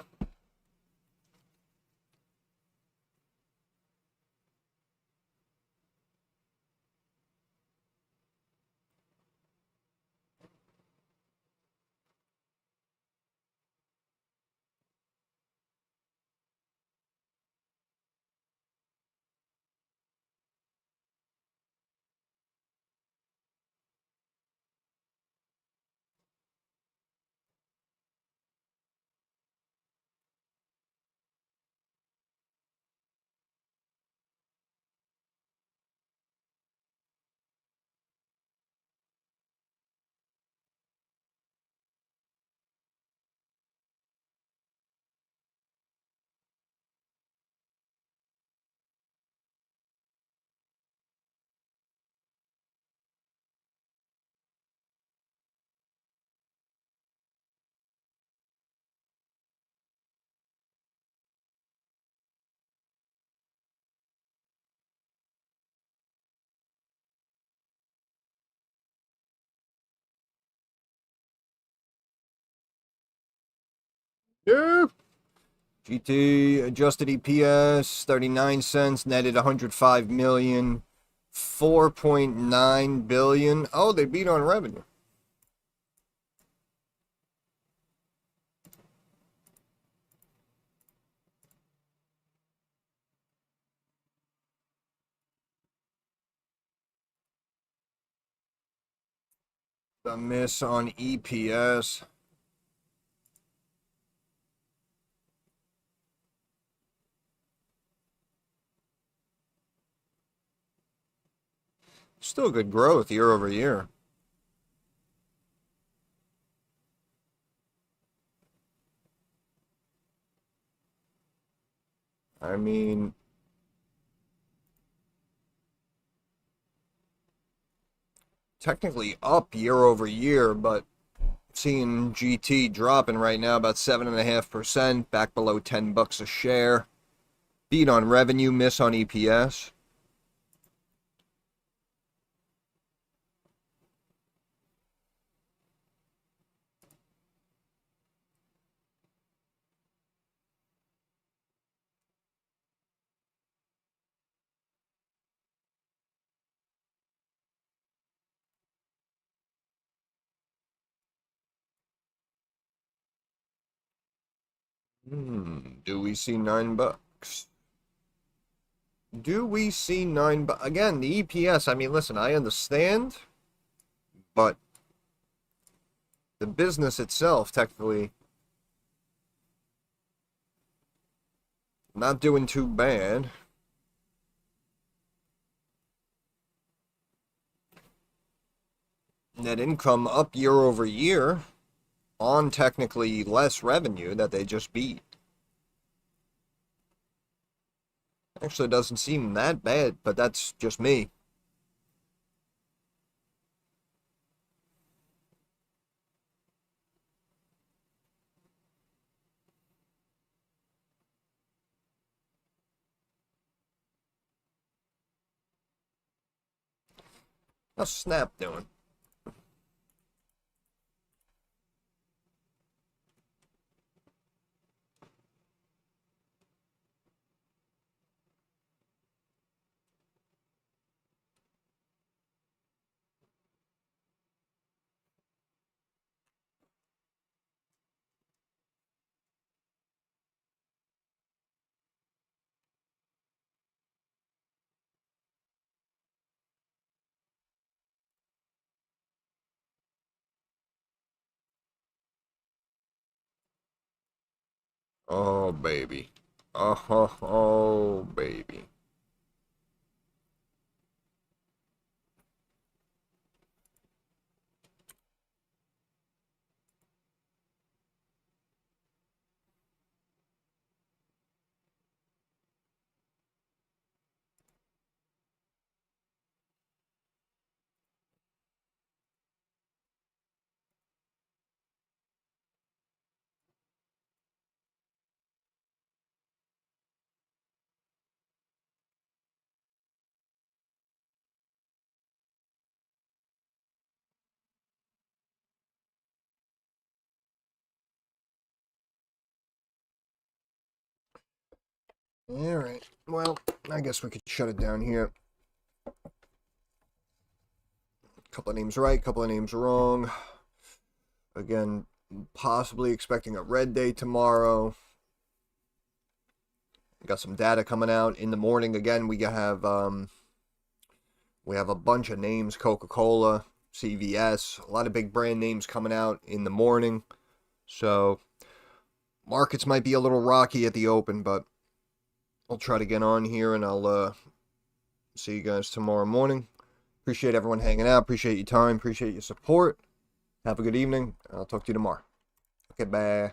Yeah. GT adjusted EPS 39 cents, netted 105 million, 4.9 billion. Oh, they beat on revenue. The miss on EPS. Still good growth year over year. I mean, technically up year over year, but seeing GT dropping right now about 7.5%, back below $10 a share. Beat on revenue, miss on EPS. Do we see $9? Do we see $9? Again, the EPS, I mean, listen, I understand, but the business itself, technically, not doing too bad. Net income up year over year on technically less revenue that they just beat. Actually, doesn't seem that bad, but that's just me. How's Snap doing? Oh, baby. Oh, baby. Alright, well, I guess we could shut it down here. Couple of names right, couple of names wrong. Again, possibly expecting a red day tomorrow. Got some data coming out in the morning. Again, we have a bunch of names: Coca-Cola, CVS, a lot of big brand names coming out in the morning. So markets might be a little rocky at the open, but I'll try to get on here and I'll see you guys tomorrow morning. Appreciate everyone hanging out. Appreciate your time. Appreciate your support. Have a good evening. I'll talk to you tomorrow. Okay, bye.